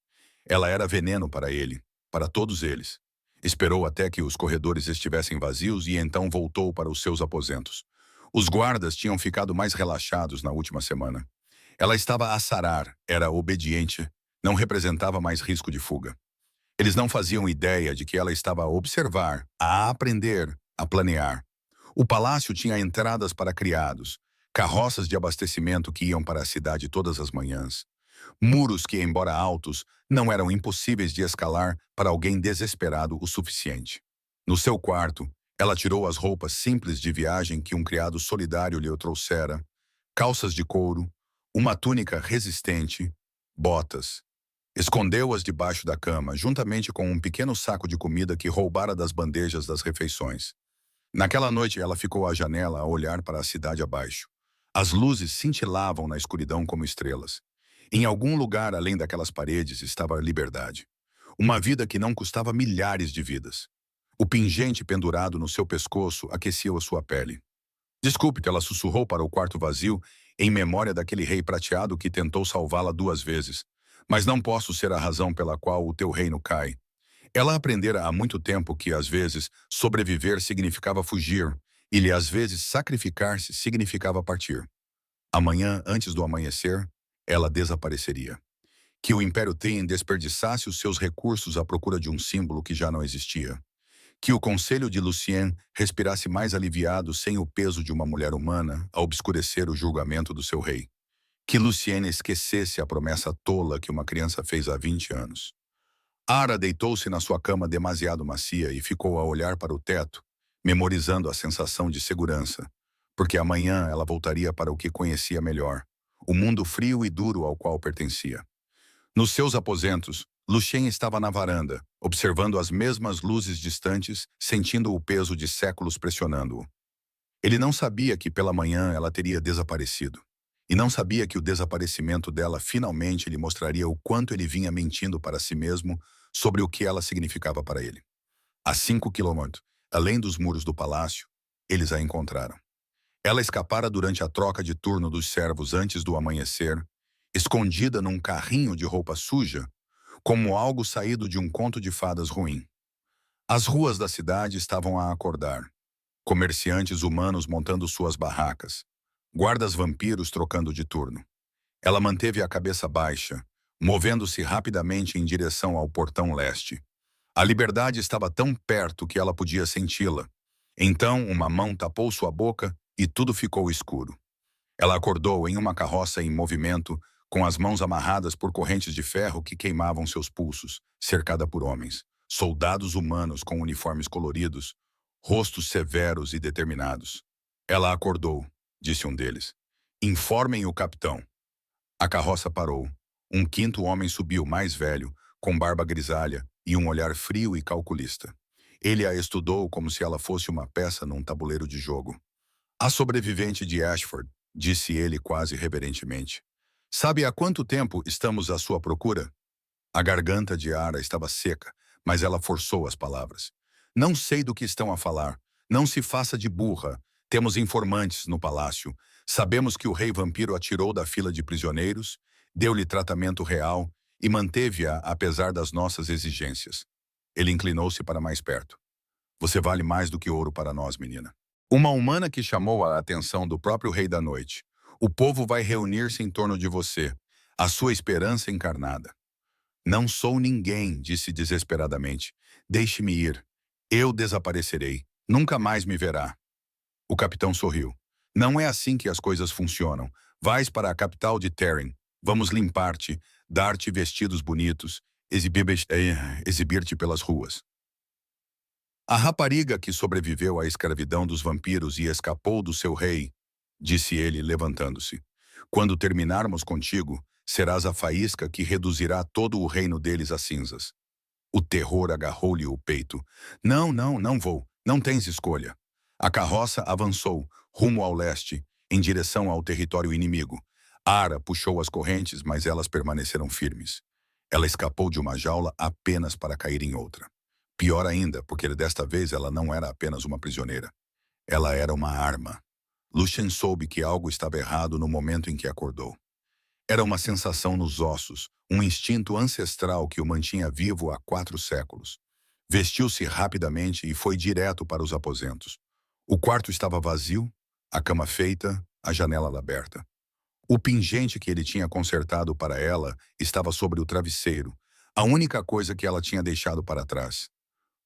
Ela era veneno para ele, para todos eles. Esperou até que os corredores estivessem vazios e então voltou para os seus aposentos. Os guardas tinham ficado mais relaxados na última semana. Ela estava a sarar, era obediente, não representava mais risco de fuga. Eles não faziam ideia de que ela estava a observar, a aprender, a planear. O palácio tinha entradas para criados, carroças de abastecimento que iam para a cidade todas as manhãs. Muros que, embora altos, não eram impossíveis de escalar para alguém desesperado o suficiente. No seu quarto, ela tirou as roupas simples de viagem que um criado solidário lhe trouxera, calças de couro, uma túnica resistente, botas. Escondeu-as debaixo da cama, juntamente com um pequeno saco de comida que roubara das bandejas das refeições. Naquela noite, ela ficou à janela a olhar para a cidade abaixo. As luzes cintilavam na escuridão como estrelas. Em algum lugar além daquelas paredes estava a liberdade. Uma vida que não custava milhares de vidas. O pingente pendurado no seu pescoço aquecia a sua pele. Desculpe, ela sussurrou para o quarto vazio, em memória daquele rei prateado que tentou salvá-la 2 vezes. Mas não posso ser a razão pela qual o teu reino cai. Ela aprendera há muito tempo que, às vezes, sobreviver significava fugir, e às vezes, sacrificar-se significava partir. Amanhã, antes do amanhecer, ela desapareceria. Que o Império Tien desperdiçasse os seus recursos à procura de um símbolo que já não existia. Que o conselho de Lucien respirasse mais aliviado sem o peso de uma mulher humana a obscurecer o julgamento do seu rei. Que Lucien esquecesse a promessa tola que uma criança fez há 20 anos. Ara deitou-se na sua cama demasiado macia e ficou a olhar para o teto, memorizando a sensação de segurança, porque amanhã ela voltaria para o que conhecia melhor, o mundo frio e duro ao qual pertencia. Nos seus aposentos, Lucien estava na varanda, observando as mesmas luzes distantes, sentindo o peso de séculos pressionando-o. Ele não sabia que pela manhã ela teria desaparecido. E não sabia que o desaparecimento dela finalmente lhe mostraria o quanto ele vinha mentindo para si mesmo sobre o que ela significava para ele. A 5 quilômetros, além dos muros do palácio, eles a encontraram. Ela escapara durante a troca de turno dos servos antes do amanhecer, escondida num carrinho de roupa suja, como algo saído de um conto de fadas ruim. As ruas da cidade estavam a acordar. Comerciantes humanos montando suas barracas. Guardas vampiros trocando de turno. Ela manteve a cabeça baixa, movendo-se rapidamente em direção ao portão leste. A liberdade estava tão perto que ela podia senti-la. Então, uma mão tapou sua boca e tudo ficou escuro. Ela acordou em uma carroça em movimento, com as mãos amarradas por correntes de ferro que queimavam seus pulsos, cercada por homens, soldados humanos com uniformes coloridos, rostos severos e determinados. Ela acordou, disse um deles. Informem o capitão. A carroça parou. Um quinto homem subiu, mais velho, com barba grisalha e um olhar frio e calculista. Ele a estudou como se ela fosse uma peça num tabuleiro de jogo. A sobrevivente de Ashford, disse ele quase reverentemente. Sabe há quanto tempo estamos à sua procura? A garganta de Ara estava seca, mas ela forçou as palavras. Não sei do que estão a falar. Não se faça de burra. Temos informantes no palácio. Sabemos que o rei vampiro atirou da fila de prisioneiros, deu-lhe tratamento real e manteve-a apesar das nossas exigências. Ele inclinou-se para mais perto. Você vale mais do que ouro para nós, menina. Uma humana que chamou a atenção do próprio Rei da Noite. O povo vai reunir-se em torno de você, a sua esperança encarnada. Não sou ninguém, disse desesperadamente. Deixe-me ir. Eu desaparecerei. Nunca mais me verá. O capitão sorriu. Não é assim que as coisas funcionam. Vais para a capital de Terren. Vamos limpar-te, dar-te vestidos bonitos, exibir-te pelas ruas. A rapariga que sobreviveu à escravidão dos vampiros e escapou do seu rei, disse ele, levantando-se. Quando terminarmos contigo, serás a faísca que reduzirá todo o reino deles a cinzas. O terror agarrou-lhe o peito. Não, não, não vou. Não tens escolha. A carroça avançou, rumo ao leste, em direção ao território inimigo. Ara puxou as correntes, mas elas permaneceram firmes. Ela escapou de uma jaula apenas para cair em outra. Pior ainda, porque desta vez ela não era apenas uma prisioneira. Ela era uma arma. Lucien soube que algo estava errado no momento em que acordou. Era uma sensação nos ossos, um instinto ancestral que o mantinha vivo há 4 séculos. Vestiu-se rapidamente e foi direto para os aposentos. O quarto estava vazio, a cama feita, a janela aberta. O pingente que ele tinha consertado para ela estava sobre o travesseiro, a única coisa que ela tinha deixado para trás.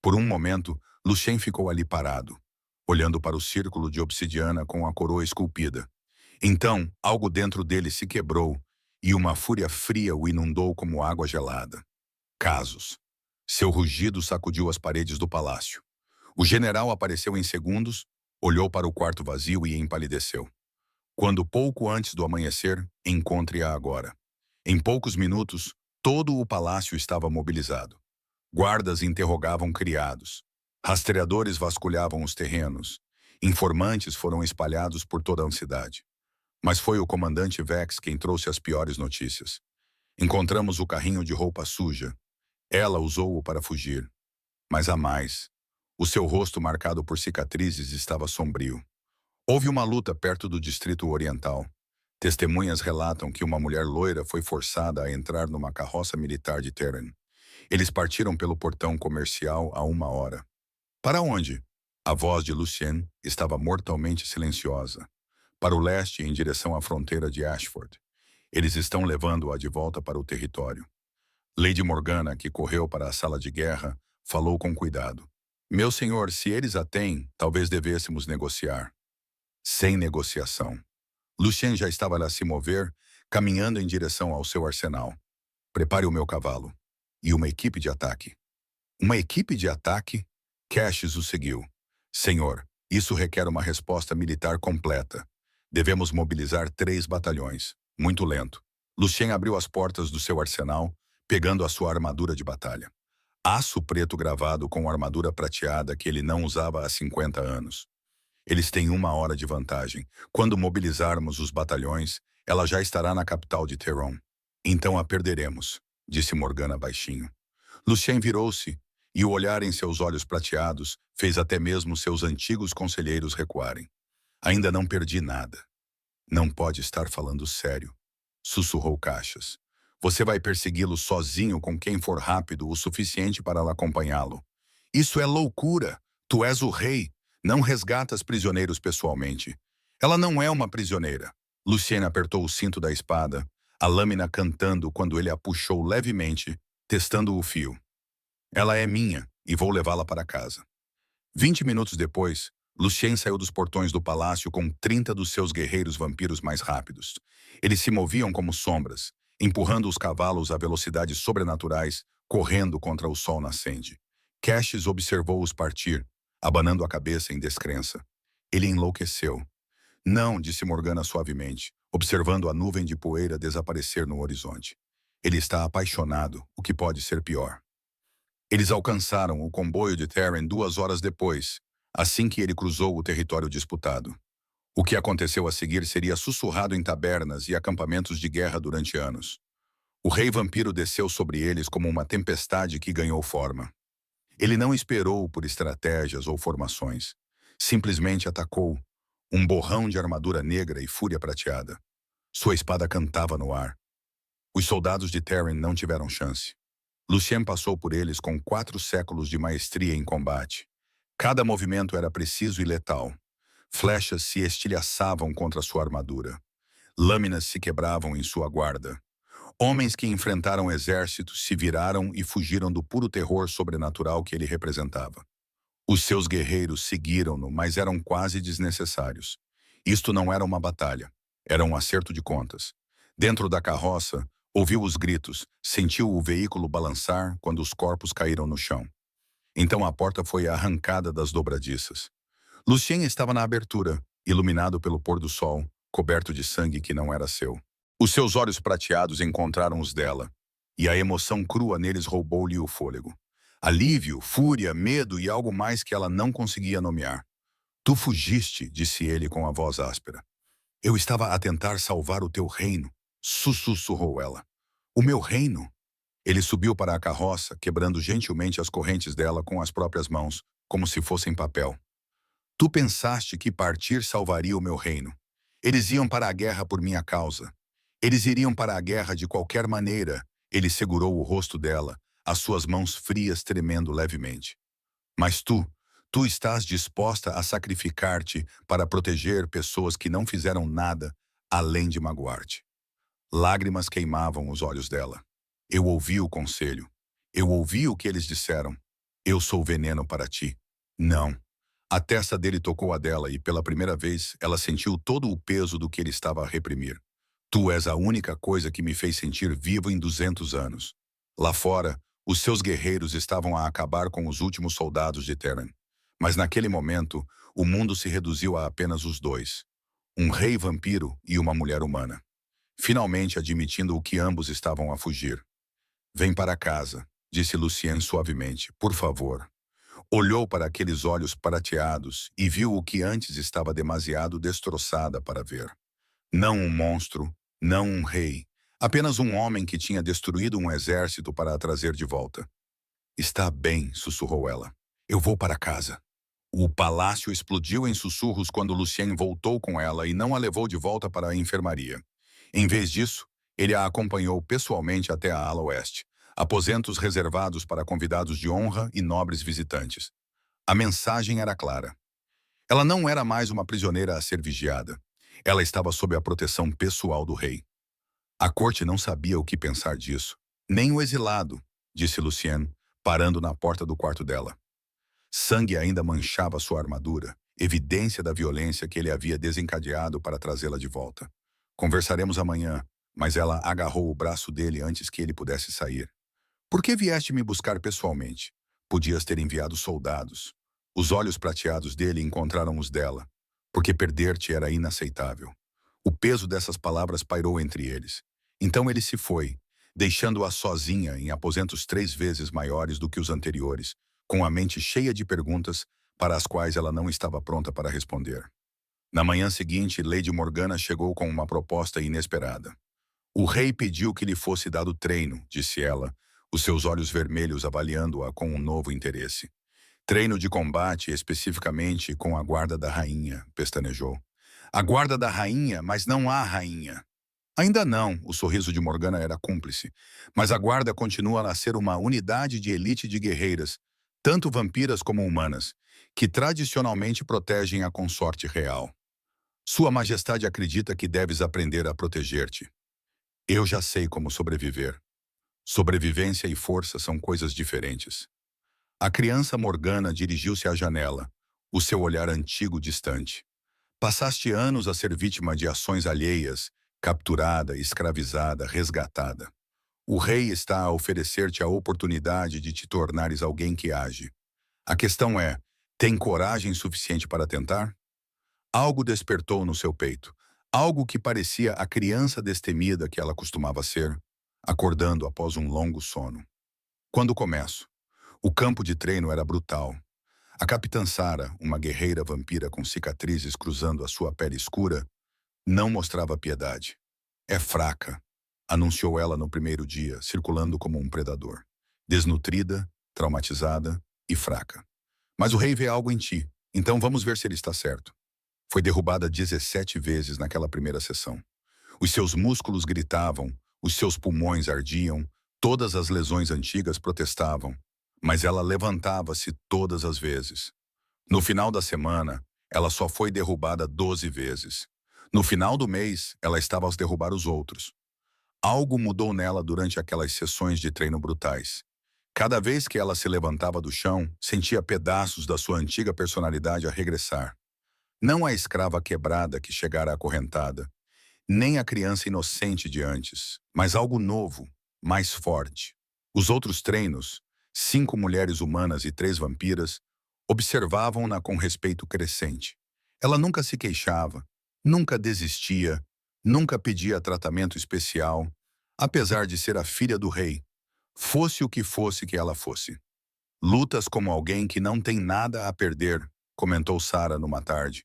Por um momento, Lucien ficou ali parado, olhando para o círculo de obsidiana com a coroa esculpida. Então, algo dentro dele se quebrou e uma fúria fria o inundou como água gelada. Casos. Seu rugido sacudiu as paredes do palácio. O general apareceu em segundos, olhou para o quarto vazio e empalideceu. Quando pouco antes do amanhecer, encontre-a agora. Em poucos minutos, todo o palácio estava mobilizado. Guardas interrogavam criados. Rastreadores vasculhavam os terrenos. Informantes foram espalhados por toda a cidade. Mas foi o comandante Vex quem trouxe as piores notícias. Encontramos o carrinho de roupa suja. Ela usou-o para fugir. Mas há mais. O seu rosto marcado por cicatrizes estava sombrio. Houve uma luta perto do distrito oriental. Testemunhas relatam que uma mulher loira foi forçada a entrar numa carroça militar de Terran. Eles partiram pelo portão comercial a 1 hora. Para onde? A voz de Lucien estava mortalmente silenciosa. Para o leste, em direção à fronteira de Ashford. Eles estão levando-a de volta para o território. Lady Morgana, que correu para a sala de guerra, falou com cuidado. Meu senhor, se eles a têm, talvez devêssemos negociar. Sem negociação. Lucien já estava a se mover, caminhando em direção ao seu arsenal. Prepare o meu cavalo. E uma equipe de ataque. Uma equipe de ataque? Cassius o seguiu. Senhor, isso requer uma resposta militar completa. Devemos mobilizar 3 batalhões. Muito lento. Lucien abriu as portas do seu arsenal, pegando a sua armadura de batalha. Aço preto gravado com armadura prateada que ele não usava há 50 anos. Eles têm 1 hora de vantagem. Quando mobilizarmos os batalhões, ela já estará na capital de Terron. Então a perderemos, disse Morgana baixinho. Lucien virou-se, e o olhar em seus olhos prateados fez até mesmo seus antigos conselheiros recuarem. Ainda não perdi nada. Não pode estar falando sério, sussurrou Caxias. Você vai persegui-lo sozinho com quem for rápido o suficiente para acompanhá-lo. Isso é loucura. Tu és o rei. Não resgatas prisioneiros pessoalmente. Ela não é uma prisioneira. Lucien apertou o cinto da espada, a lâmina cantando quando ele a puxou levemente, testando o fio. Ela é minha e vou levá-la para casa. 20 minutos depois, Lucien saiu dos portões do palácio com 30 dos seus guerreiros vampiros mais rápidos. Eles se moviam como sombras, empurrando os cavalos a velocidades sobrenaturais, correndo contra o sol nascente. Cassius observou-os partir, abanando a cabeça em descrença. Ele enlouqueceu. Não, disse Morgana suavemente, observando a nuvem de poeira desaparecer no horizonte. Ele está apaixonado, o que pode ser pior. Eles alcançaram o comboio de Terran 2 horas depois, assim que ele cruzou o território disputado. O que aconteceu a seguir seria sussurrado em tabernas e acampamentos de guerra durante anos. O rei vampiro desceu sobre eles como uma tempestade que ganhou forma. Ele não esperou por estratégias ou formações. Simplesmente atacou, um borrão de armadura negra e fúria prateada. Sua espada cantava no ar. Os soldados de Terran não tiveram chance. Lucien passou por eles com 4 séculos de maestria em combate. Cada movimento era preciso e letal. Flechas se estilhaçavam contra sua armadura. Lâminas se quebravam em sua guarda. Homens que enfrentaram exércitos se viraram e fugiram do puro terror sobrenatural que ele representava. Os seus guerreiros seguiram-no, mas eram quase desnecessários. Isto não era uma batalha, era um acerto de contas. Dentro da carroça, ouviu os gritos, sentiu o veículo balançar quando os corpos caíram no chão. Então a porta foi arrancada das dobradiças. Lucien estava na abertura, iluminado pelo pôr do sol, coberto de sangue que não era seu. Os seus olhos prateados encontraram os dela, e a emoção crua neles roubou-lhe o fôlego. Alívio, fúria, medo e algo mais que ela não conseguia nomear. Tu fugiste, disse ele com a voz áspera. Eu estava a tentar salvar o teu reino, sussurrou ela. O meu reino? Ele subiu para a carroça, quebrando gentilmente as correntes dela com as próprias mãos, como se fossem papel. Tu pensaste que partir salvaria o meu reino. Eles iam para a guerra por minha causa. Eles iriam para a guerra de qualquer maneira. Ele segurou o rosto dela, as suas mãos frias tremendo levemente. Mas tu estás disposta a sacrificar-te para proteger pessoas que não fizeram nada além de magoar-te. Lágrimas queimavam os olhos dela. Eu ouvi o conselho. Eu ouvi o que eles disseram. Eu sou veneno para ti. Não. A testa dele tocou a dela e, pela primeira vez, ela sentiu todo o peso do que ele estava a reprimir. Tu és a única coisa que me fez sentir vivo em 200 anos. Lá fora, os seus guerreiros estavam a acabar com os últimos soldados de Terran. Mas naquele momento, o mundo se reduziu a apenas os dois. Um rei vampiro e uma mulher humana. Finalmente admitindo o que ambos estavam a fugir. Vem para casa, disse Lucien suavemente, por favor. Olhou para aqueles olhos prateados e viu o que antes estava demasiado destroçada para ver. Não um monstro, não um rei, apenas um homem que tinha destruído um exército para a trazer de volta. Está bem, sussurrou ela. Eu vou para casa. O palácio explodiu em sussurros quando Lucien voltou com ela e não a levou de volta para a enfermaria. Em vez disso, ele a acompanhou pessoalmente até a ala oeste, aposentos reservados para convidados de honra e nobres visitantes. A mensagem era clara. Ela não era mais uma prisioneira a ser vigiada. Ela estava sob a proteção pessoal do rei. A corte não sabia o que pensar disso. Nem o exilado, disse Lucien, parando na porta do quarto dela. Sangue ainda manchava sua armadura, evidência da violência que ele havia desencadeado para trazê-la de volta. Conversaremos amanhã, mas ela agarrou o braço dele antes que ele pudesse sair. Por que vieste me buscar pessoalmente? Podias ter enviado soldados. Os olhos prateados dele encontraram os dela, porque perder-te era inaceitável. O peso dessas palavras pairou entre eles. Então ele se foi, deixando-a sozinha em aposentos 3 vezes maiores do que os anteriores, com a mente cheia de perguntas para as quais ela não estava pronta para responder. Na manhã seguinte, Lady Morgana chegou com uma proposta inesperada. O rei pediu que lhe fosse dado treino, disse ela, os seus olhos vermelhos avaliando-a com um novo interesse. Treino de combate, especificamente com a guarda da rainha, pestanejou. A guarda da rainha, mas não a rainha. Ainda não, o sorriso de Morgana era cúmplice, mas a guarda continua a ser uma unidade de elite de guerreiras, tanto vampiras como humanas, que tradicionalmente protegem a consorte real. Sua Majestade acredita que deves aprender a proteger-te. Eu já sei como sobreviver. Sobrevivência e força são coisas diferentes. A criança Morgana dirigiu-se à janela, o seu olhar antigo distante. Passaste anos a ser vítima de ações alheias, capturada, escravizada, resgatada. O rei está a oferecer-te a oportunidade de te tornares alguém que age. A questão é, tem coragem suficiente para tentar? Algo despertou no seu peito, algo que parecia a criança destemida que ela costumava ser, acordando após um longo sono. Quando começo? O campo de treino era brutal. A capitã Sara, uma guerreira vampira com cicatrizes cruzando a sua pele escura, não mostrava piedade. É fraca, anunciou ela no primeiro dia, circulando como um predador. Desnutrida, traumatizada e fraca. Mas o rei vê algo em ti, então vamos ver se ele está certo. Foi derrubada 17 vezes naquela primeira sessão. Os seus músculos gritavam, os seus pulmões ardiam, todas as lesões antigas protestavam, mas ela levantava-se todas as vezes. No final da semana, ela só foi derrubada 12 vezes. No final do mês, ela estava a derrubar os outros. Algo mudou nela durante aquelas sessões de treino brutais. Cada vez que ela se levantava do chão, sentia pedaços da sua antiga personalidade a regressar. Não a escrava quebrada que chegara acorrentada, nem a criança inocente de antes, mas algo novo, mais forte. Os outros treinos, 5 mulheres humanas e 3 vampiras, observavam-na com respeito crescente. Ela nunca se queixava, nunca desistia, nunca pedia tratamento especial, apesar de ser a filha do rei, fosse o que fosse que ela fosse. Lutas como alguém que não tem nada a perder, comentou Sara numa tarde,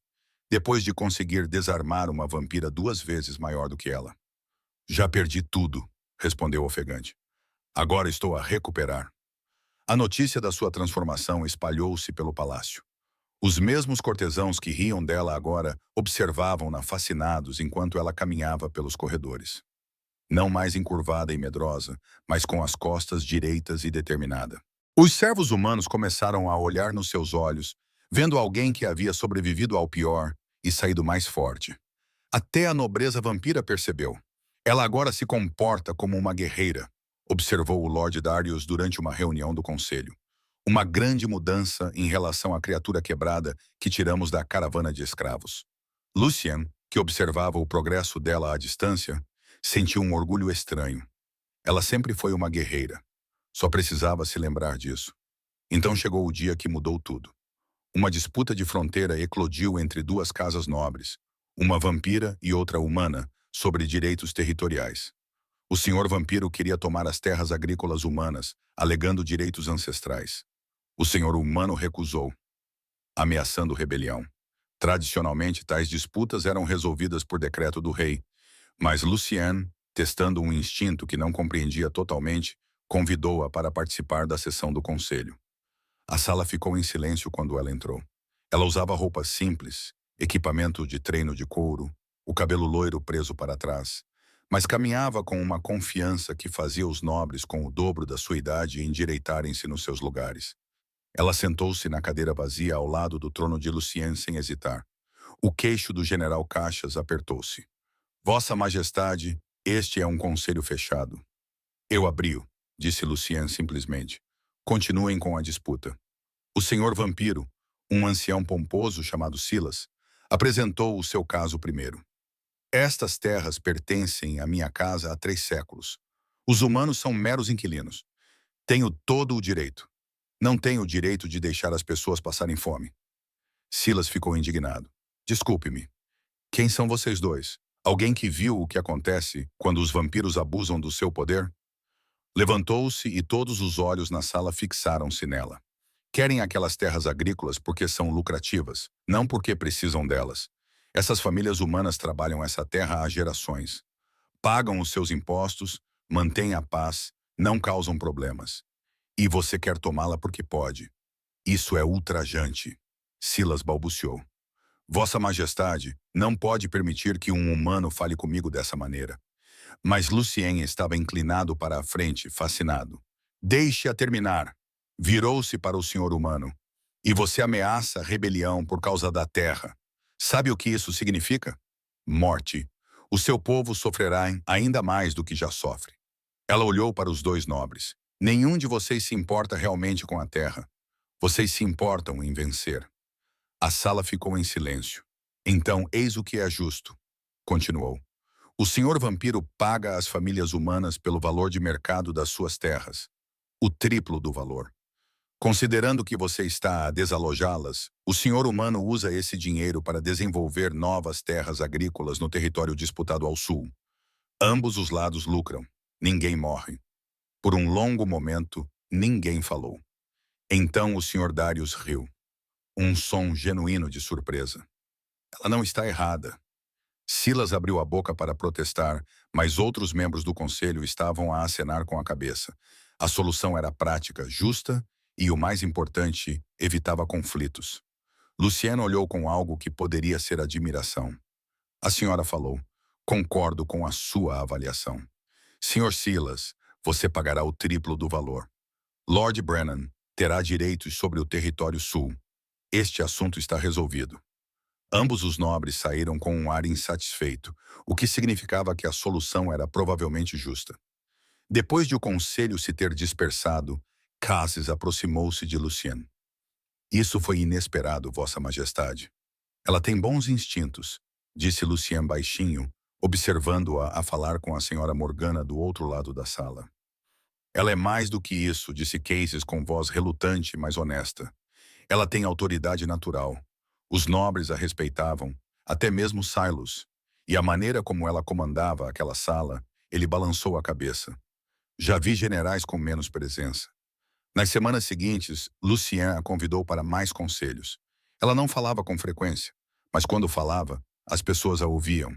depois de conseguir desarmar uma vampira 2 vezes maior do que ela. Já perdi tudo, respondeu ofegante. Agora estou a recuperar. A notícia da sua transformação espalhou-se pelo palácio. Os mesmos cortesãos que riam dela agora observavam-na fascinados enquanto ela caminhava pelos corredores. Não mais encurvada e medrosa, mas com as costas direitas e determinada. Os servos humanos começaram a olhar nos seus olhos, vendo alguém que havia sobrevivido ao pior e saído mais forte. Até a nobreza vampira percebeu. Ela agora se comporta como uma guerreira, observou o Lord Darius durante uma reunião do conselho. Uma grande mudança em relação à criatura quebrada que tiramos da caravana de escravos. Lucien, que observava o progresso dela à distância, sentiu um orgulho estranho. Ela sempre foi uma guerreira. Só precisava se lembrar disso. Então chegou o dia que mudou tudo. Uma disputa de fronteira eclodiu entre duas casas nobres, uma vampira e outra humana, sobre direitos territoriais. O senhor vampiro queria tomar as terras agrícolas humanas, alegando direitos ancestrais. O senhor humano recusou, ameaçando rebelião. Tradicionalmente, tais disputas eram resolvidas por decreto do rei, mas Lucien, testando um instinto que não compreendia totalmente, convidou-a para participar da sessão do conselho. A sala ficou em silêncio quando ela entrou. Ela usava roupas simples, equipamento de treino de couro, o cabelo loiro preso para trás, mas caminhava com uma confiança que fazia os nobres com o dobro da sua idade endireitarem-se nos seus lugares. Ela sentou-se na cadeira vazia ao lado do trono de Lucien sem hesitar. O queixo do general Caixas apertou-se. Vossa Majestade, este é um conselho fechado. Eu abri-o, disse Lucien simplesmente. Continuem com a disputa. O senhor vampiro, um ancião pomposo chamado Silas, apresentou o seu caso primeiro. Estas terras pertencem à minha casa há 3 séculos. Os humanos são meros inquilinos. Tenho todo o direito. Não tenho o direito de deixar as pessoas passarem fome. Silas ficou indignado. Desculpe-me. Quem são vocês dois? Alguém que viu o que acontece quando os vampiros abusam do seu poder? Levantou-se e todos os olhos na sala fixaram-se nela. Querem aquelas terras agrícolas porque são lucrativas, não porque precisam delas. Essas famílias humanas trabalham essa terra há gerações. Pagam os seus impostos, mantêm a paz, não causam problemas. E você quer tomá-la porque pode. Isso é ultrajante. Silas balbuciou. Vossa Majestade não pode permitir que um humano fale comigo dessa maneira. Mas Lucien estava inclinado para a frente, fascinado. Deixe-a terminar. Virou-se para o senhor humano. E você ameaça a rebelião por causa da terra. Sabe o que isso significa? Morte. O seu povo sofrerá ainda mais do que já sofre. Ela olhou para os dois nobres. Nenhum de vocês se importa realmente com a terra. Vocês se importam em vencer. A sala ficou em silêncio. Então, eis o que é justo, continuou. O senhor vampiro paga às famílias humanas pelo valor de mercado das suas terras. O triplo do valor. Considerando que você está a desalojá-las, o senhor humano usa esse dinheiro para desenvolver novas terras agrícolas no território disputado ao sul. Ambos os lados lucram. Ninguém morre. Por um longo momento, ninguém falou. Então o senhor Darius riu. Um som genuíno de surpresa. Ela não está errada. Silas abriu a boca para protestar, mas outros membros do conselho estavam a acenar com a cabeça. A solução era prática, justa e, o mais importante, evitava conflitos. Luciano olhou com algo que poderia ser admiração. A senhora falou. Concordo com a sua avaliação. Senhor Silas, você pagará o triplo do valor. Lord Brennan terá direitos sobre o território sul. Este assunto está resolvido. Ambos os nobres saíram com um ar insatisfeito, o que significava que a solução era provavelmente justa. Depois de o conselho se ter dispersado, Cassis aproximou-se de Lucien. Isso foi inesperado, Vossa Majestade. Ela tem bons instintos, disse Lucien baixinho, observando-a a falar com a senhora Morgana do outro lado da sala. Ela é mais do que isso, disse Cassis com voz relutante, mas honesta. Ela tem autoridade natural. Os nobres a respeitavam, até mesmo Silas. E a maneira como ela comandava aquela sala, ele balançou a cabeça. Já vi generais com menos presença. Nas semanas seguintes, Lucien a convidou para mais conselhos. Ela não falava com frequência, mas quando falava, as pessoas a ouviam.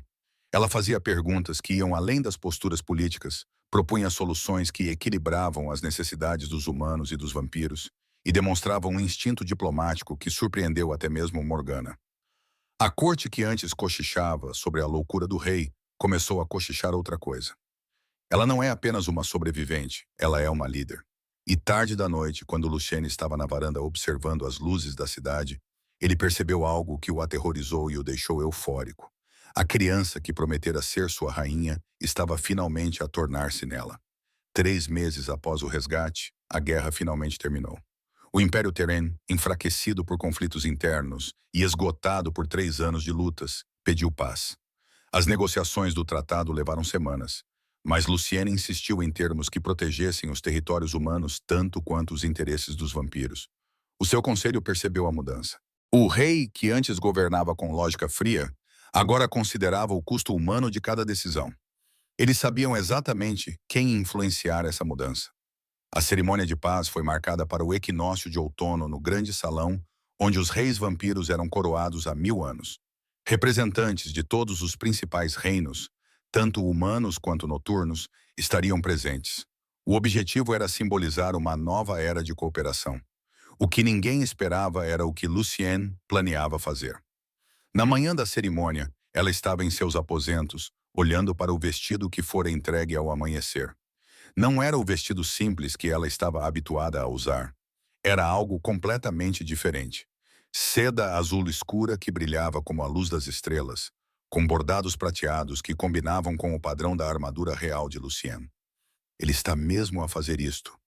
Ela fazia perguntas que iam além das posturas políticas, propunha soluções que equilibravam as necessidades dos humanos e dos vampiros e demonstrava um instinto diplomático que surpreendeu até mesmo Morgana. A corte que antes cochichava sobre a loucura do rei começou a cochichar outra coisa. Ela não é apenas uma sobrevivente, ela é uma líder. E tarde da noite, quando Lucien estava na varanda observando as luzes da cidade, ele percebeu algo que o aterrorizou e o deixou eufórico. A criança que prometera ser sua rainha estava finalmente a tornar-se nela. 3 meses após o resgate, a guerra finalmente terminou. O Império Terren, enfraquecido por conflitos internos e esgotado por 3 anos de lutas, pediu paz. As negociações do tratado levaram semanas, mas Luciene insistiu em termos que protegessem os territórios humanos tanto quanto os interesses dos vampiros. O seu conselho percebeu a mudança. O rei, que antes governava com lógica fria, agora considerava o custo humano de cada decisão. Eles sabiam exatamente quem influenciar essa mudança. A cerimônia de paz foi marcada para o equinócio de outono no grande salão, onde os reis vampiros eram coroados há 1000 anos. Representantes de todos os principais reinos, tanto humanos quanto noturnos, estariam presentes. O objetivo era simbolizar uma nova era de cooperação. O que ninguém esperava era o que Lucienne planeava fazer. Na manhã da cerimônia, ela estava em seus aposentos, olhando para o vestido que fora entregue ao amanhecer. Não era o vestido simples que ela estava habituada a usar. Era algo completamente diferente. Seda azul escura que brilhava como a luz das estrelas, com bordados prateados que combinavam com o padrão da armadura real de Lucien. Ele está mesmo a fazer isto,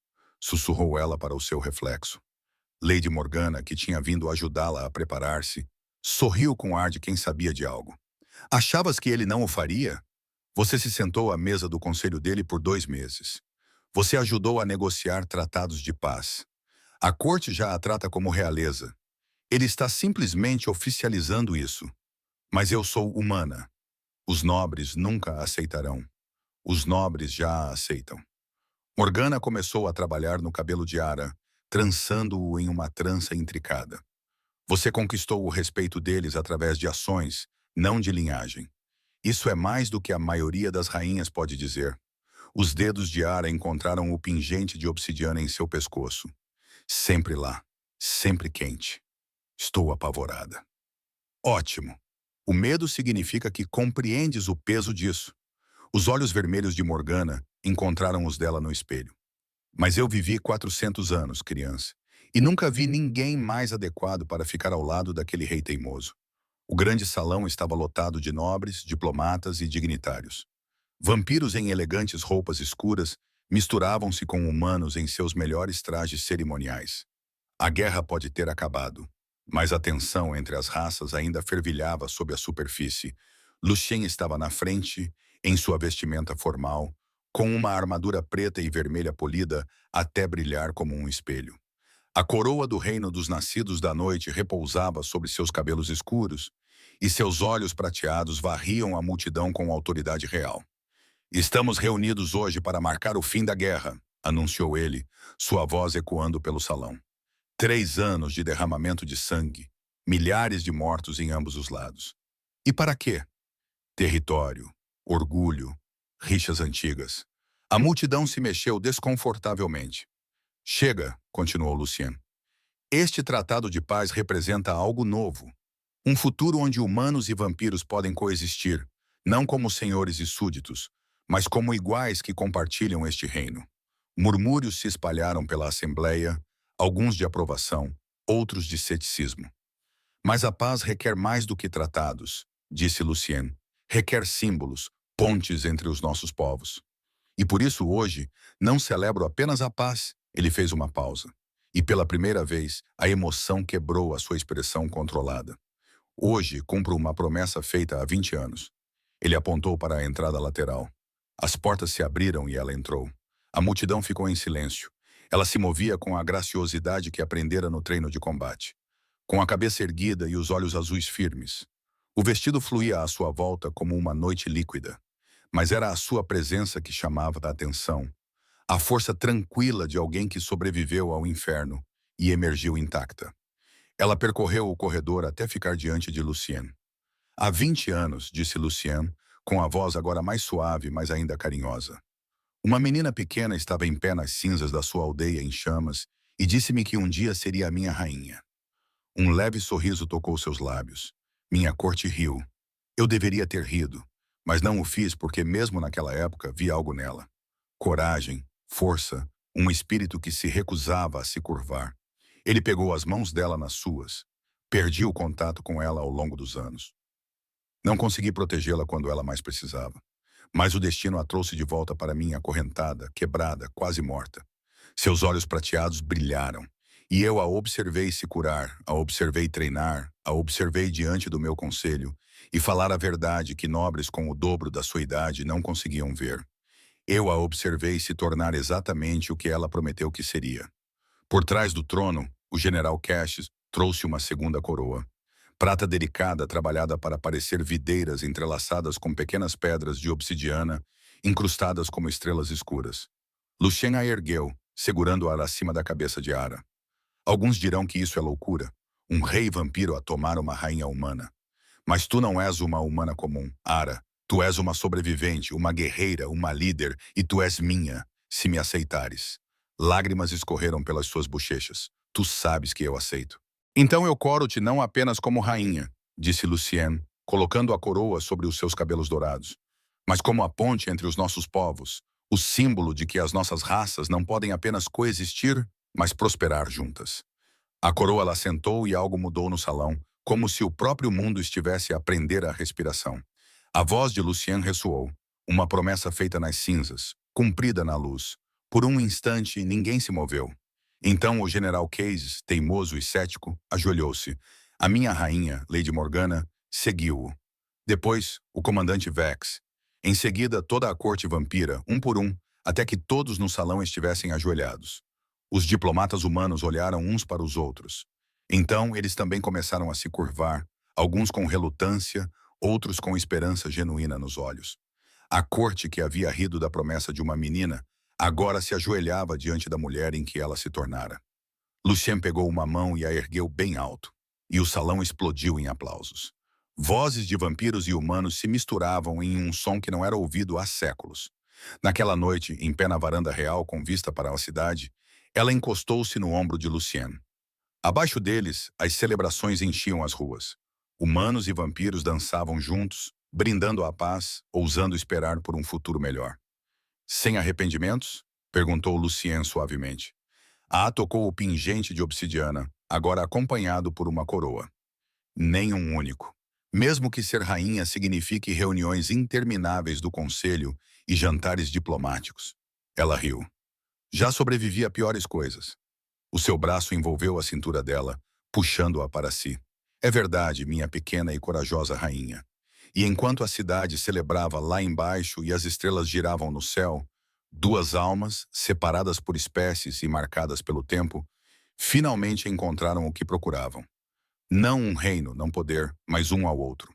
sussurrou ela para o seu reflexo. Lady Morgana, que tinha vindo ajudá-la a preparar-se, sorriu com ar de quem sabia de algo. Achavas que ele não o faria? Você se sentou à mesa do conselho dele por 2 meses. Você ajudou a negociar tratados de paz. A corte já a trata como realeza. Ele está simplesmente oficializando isso. Mas eu sou humana. Os nobres nunca a aceitarão. Os nobres já a aceitam. Morgana começou a trabalhar no cabelo de Ara, trançando-o em uma trança intricada. Você conquistou o respeito deles através de ações, não de linhagem. Isso é mais do que a maioria das rainhas pode dizer. Os dedos de Ara encontraram o pingente de obsidiana em seu pescoço. Sempre lá, sempre quente. Estou apavorada. Ótimo. O medo significa que compreendes o peso disso. Os olhos vermelhos de Morgana encontraram os dela no espelho. Mas eu vivi 400 anos, criança, e nunca vi ninguém mais adequado para ficar ao lado daquele rei teimoso. O grande salão estava lotado de nobres, diplomatas e dignitários. Vampiros em elegantes roupas escuras misturavam-se com humanos em seus melhores trajes cerimoniais. A guerra pode ter acabado, mas a tensão entre as raças ainda fervilhava sob a superfície. Lucien estava na frente, em sua vestimenta formal, com uma armadura preta e vermelha polida até brilhar como um espelho. A coroa do reino dos nascidos da noite repousava sobre seus cabelos escuros, e seus olhos prateados varriam a multidão com autoridade real. Estamos reunidos hoje para marcar o fim da guerra, anunciou ele, sua voz ecoando pelo salão. 3 anos de derramamento de sangue, milhares de mortos em ambos os lados. E para quê? Território, orgulho, rixas antigas. A multidão se mexeu desconfortavelmente. Chega, continuou Lucien. Este tratado de paz representa algo novo. Um futuro onde humanos e vampiros podem coexistir, não como senhores e súditos, mas como iguais que compartilham este reino. Murmúrios se espalharam pela Assembleia, alguns de aprovação, outros de ceticismo. Mas a paz requer mais do que tratados, disse Lucien. Requer símbolos, pontes entre os nossos povos. E por isso hoje, não celebro apenas a paz, ele fez uma pausa. E pela primeira vez, a emoção quebrou a sua expressão controlada. Hoje, cumpro uma promessa feita há 20 anos. Ele apontou para a entrada lateral. As portas se abriram e ela entrou. A multidão ficou em silêncio. Ela se movia com a graciosidade que aprendera no treino de combate, com a cabeça erguida e os olhos azuis firmes. O vestido fluía à sua volta como uma noite líquida, mas era a sua presença que chamava a atenção, a força tranquila de alguém que sobreviveu ao inferno e emergiu intacta. Ela percorreu o corredor até ficar diante de Lucien. Há 20 anos, disse Lucien, com a voz agora mais suave, mas ainda carinhosa. Uma menina pequena estava em pé nas cinzas da sua aldeia em chamas e disse-me que um dia seria a minha rainha. Um leve sorriso tocou seus lábios. Minha corte riu. Eu deveria ter rido, mas não o fiz porque mesmo naquela época vi algo nela. Coragem, força, um espírito que se recusava a se curvar. Ele pegou as mãos dela nas suas. Perdi o contato com ela ao longo dos anos. Não consegui protegê-la quando ela mais precisava. Mas o destino a trouxe de volta para mim acorrentada, quebrada, quase morta. Seus olhos prateados brilharam. E eu a observei se curar, a observei treinar, a observei diante do meu conselho e falar a verdade que nobres com o dobro da sua idade não conseguiam ver. Eu a observei se tornar exatamente o que ela prometeu que seria. Por trás do trono, o general Cassius trouxe uma segunda coroa. Prata delicada trabalhada para parecer videiras entrelaçadas com pequenas pedras de obsidiana, incrustadas como estrelas escuras. Lucien a ergueu, segurando-a acima da cabeça de Ara. Alguns dirão que isso é loucura, um rei vampiro a tomar uma rainha humana. Mas tu não és uma humana comum, Ara. Tu és uma sobrevivente, uma guerreira, uma líder, e tu és minha, se me aceitares. Lágrimas escorreram pelas suas bochechas. Tu sabes que eu aceito. Então eu coro-te não apenas como rainha, disse Lucien, colocando a coroa sobre os seus cabelos dourados, mas como a ponte entre os nossos povos, o símbolo de que as nossas raças não podem apenas coexistir, mas prosperar juntas. A coroa lá sentou e algo mudou no salão, como se o próprio mundo estivesse a aprender a respiração. A voz de Lucien ressoou, uma promessa feita nas cinzas, cumprida na luz. Por um instante, ninguém se moveu. Então o general Case, teimoso e cético, ajoelhou-se. A minha rainha, Lady Morgana, seguiu-o. Depois, o comandante Vex. Em seguida, toda a corte vampira, um por um, até que todos no salão estivessem ajoelhados. Os diplomatas humanos olharam uns para os outros. Então, eles também começaram a se curvar, alguns com relutância, outros com esperança genuína nos olhos. A corte que havia rido da promessa de uma menina, agora se ajoelhava diante da mulher em que ela se tornara. Lucien pegou uma mão e a ergueu bem alto, e o salão explodiu em aplausos. Vozes de vampiros e humanos se misturavam em um som que não era ouvido há séculos. Naquela noite, em pé na varanda real com vista para a cidade, ela encostou-se no ombro de Lucien. Abaixo deles, as celebrações enchiam as ruas. Humanos e vampiros dançavam juntos, brindando a paz, ousando esperar por um futuro melhor. Sem arrependimentos? Perguntou Lucien suavemente. A tocou o pingente de obsidiana, agora acompanhado por uma coroa. Nem um único. Mesmo que ser rainha signifique reuniões intermináveis do conselho e jantares diplomáticos. Ela riu. Já sobrevivi a piores coisas. O seu braço envolveu a cintura dela, puxando-a para si. É verdade, minha pequena e corajosa rainha. E enquanto a cidade celebrava lá embaixo e as estrelas giravam no céu, duas almas, separadas por espécies e marcadas pelo tempo, finalmente encontraram o que procuravam. Não um reino, não poder, mas um ao outro.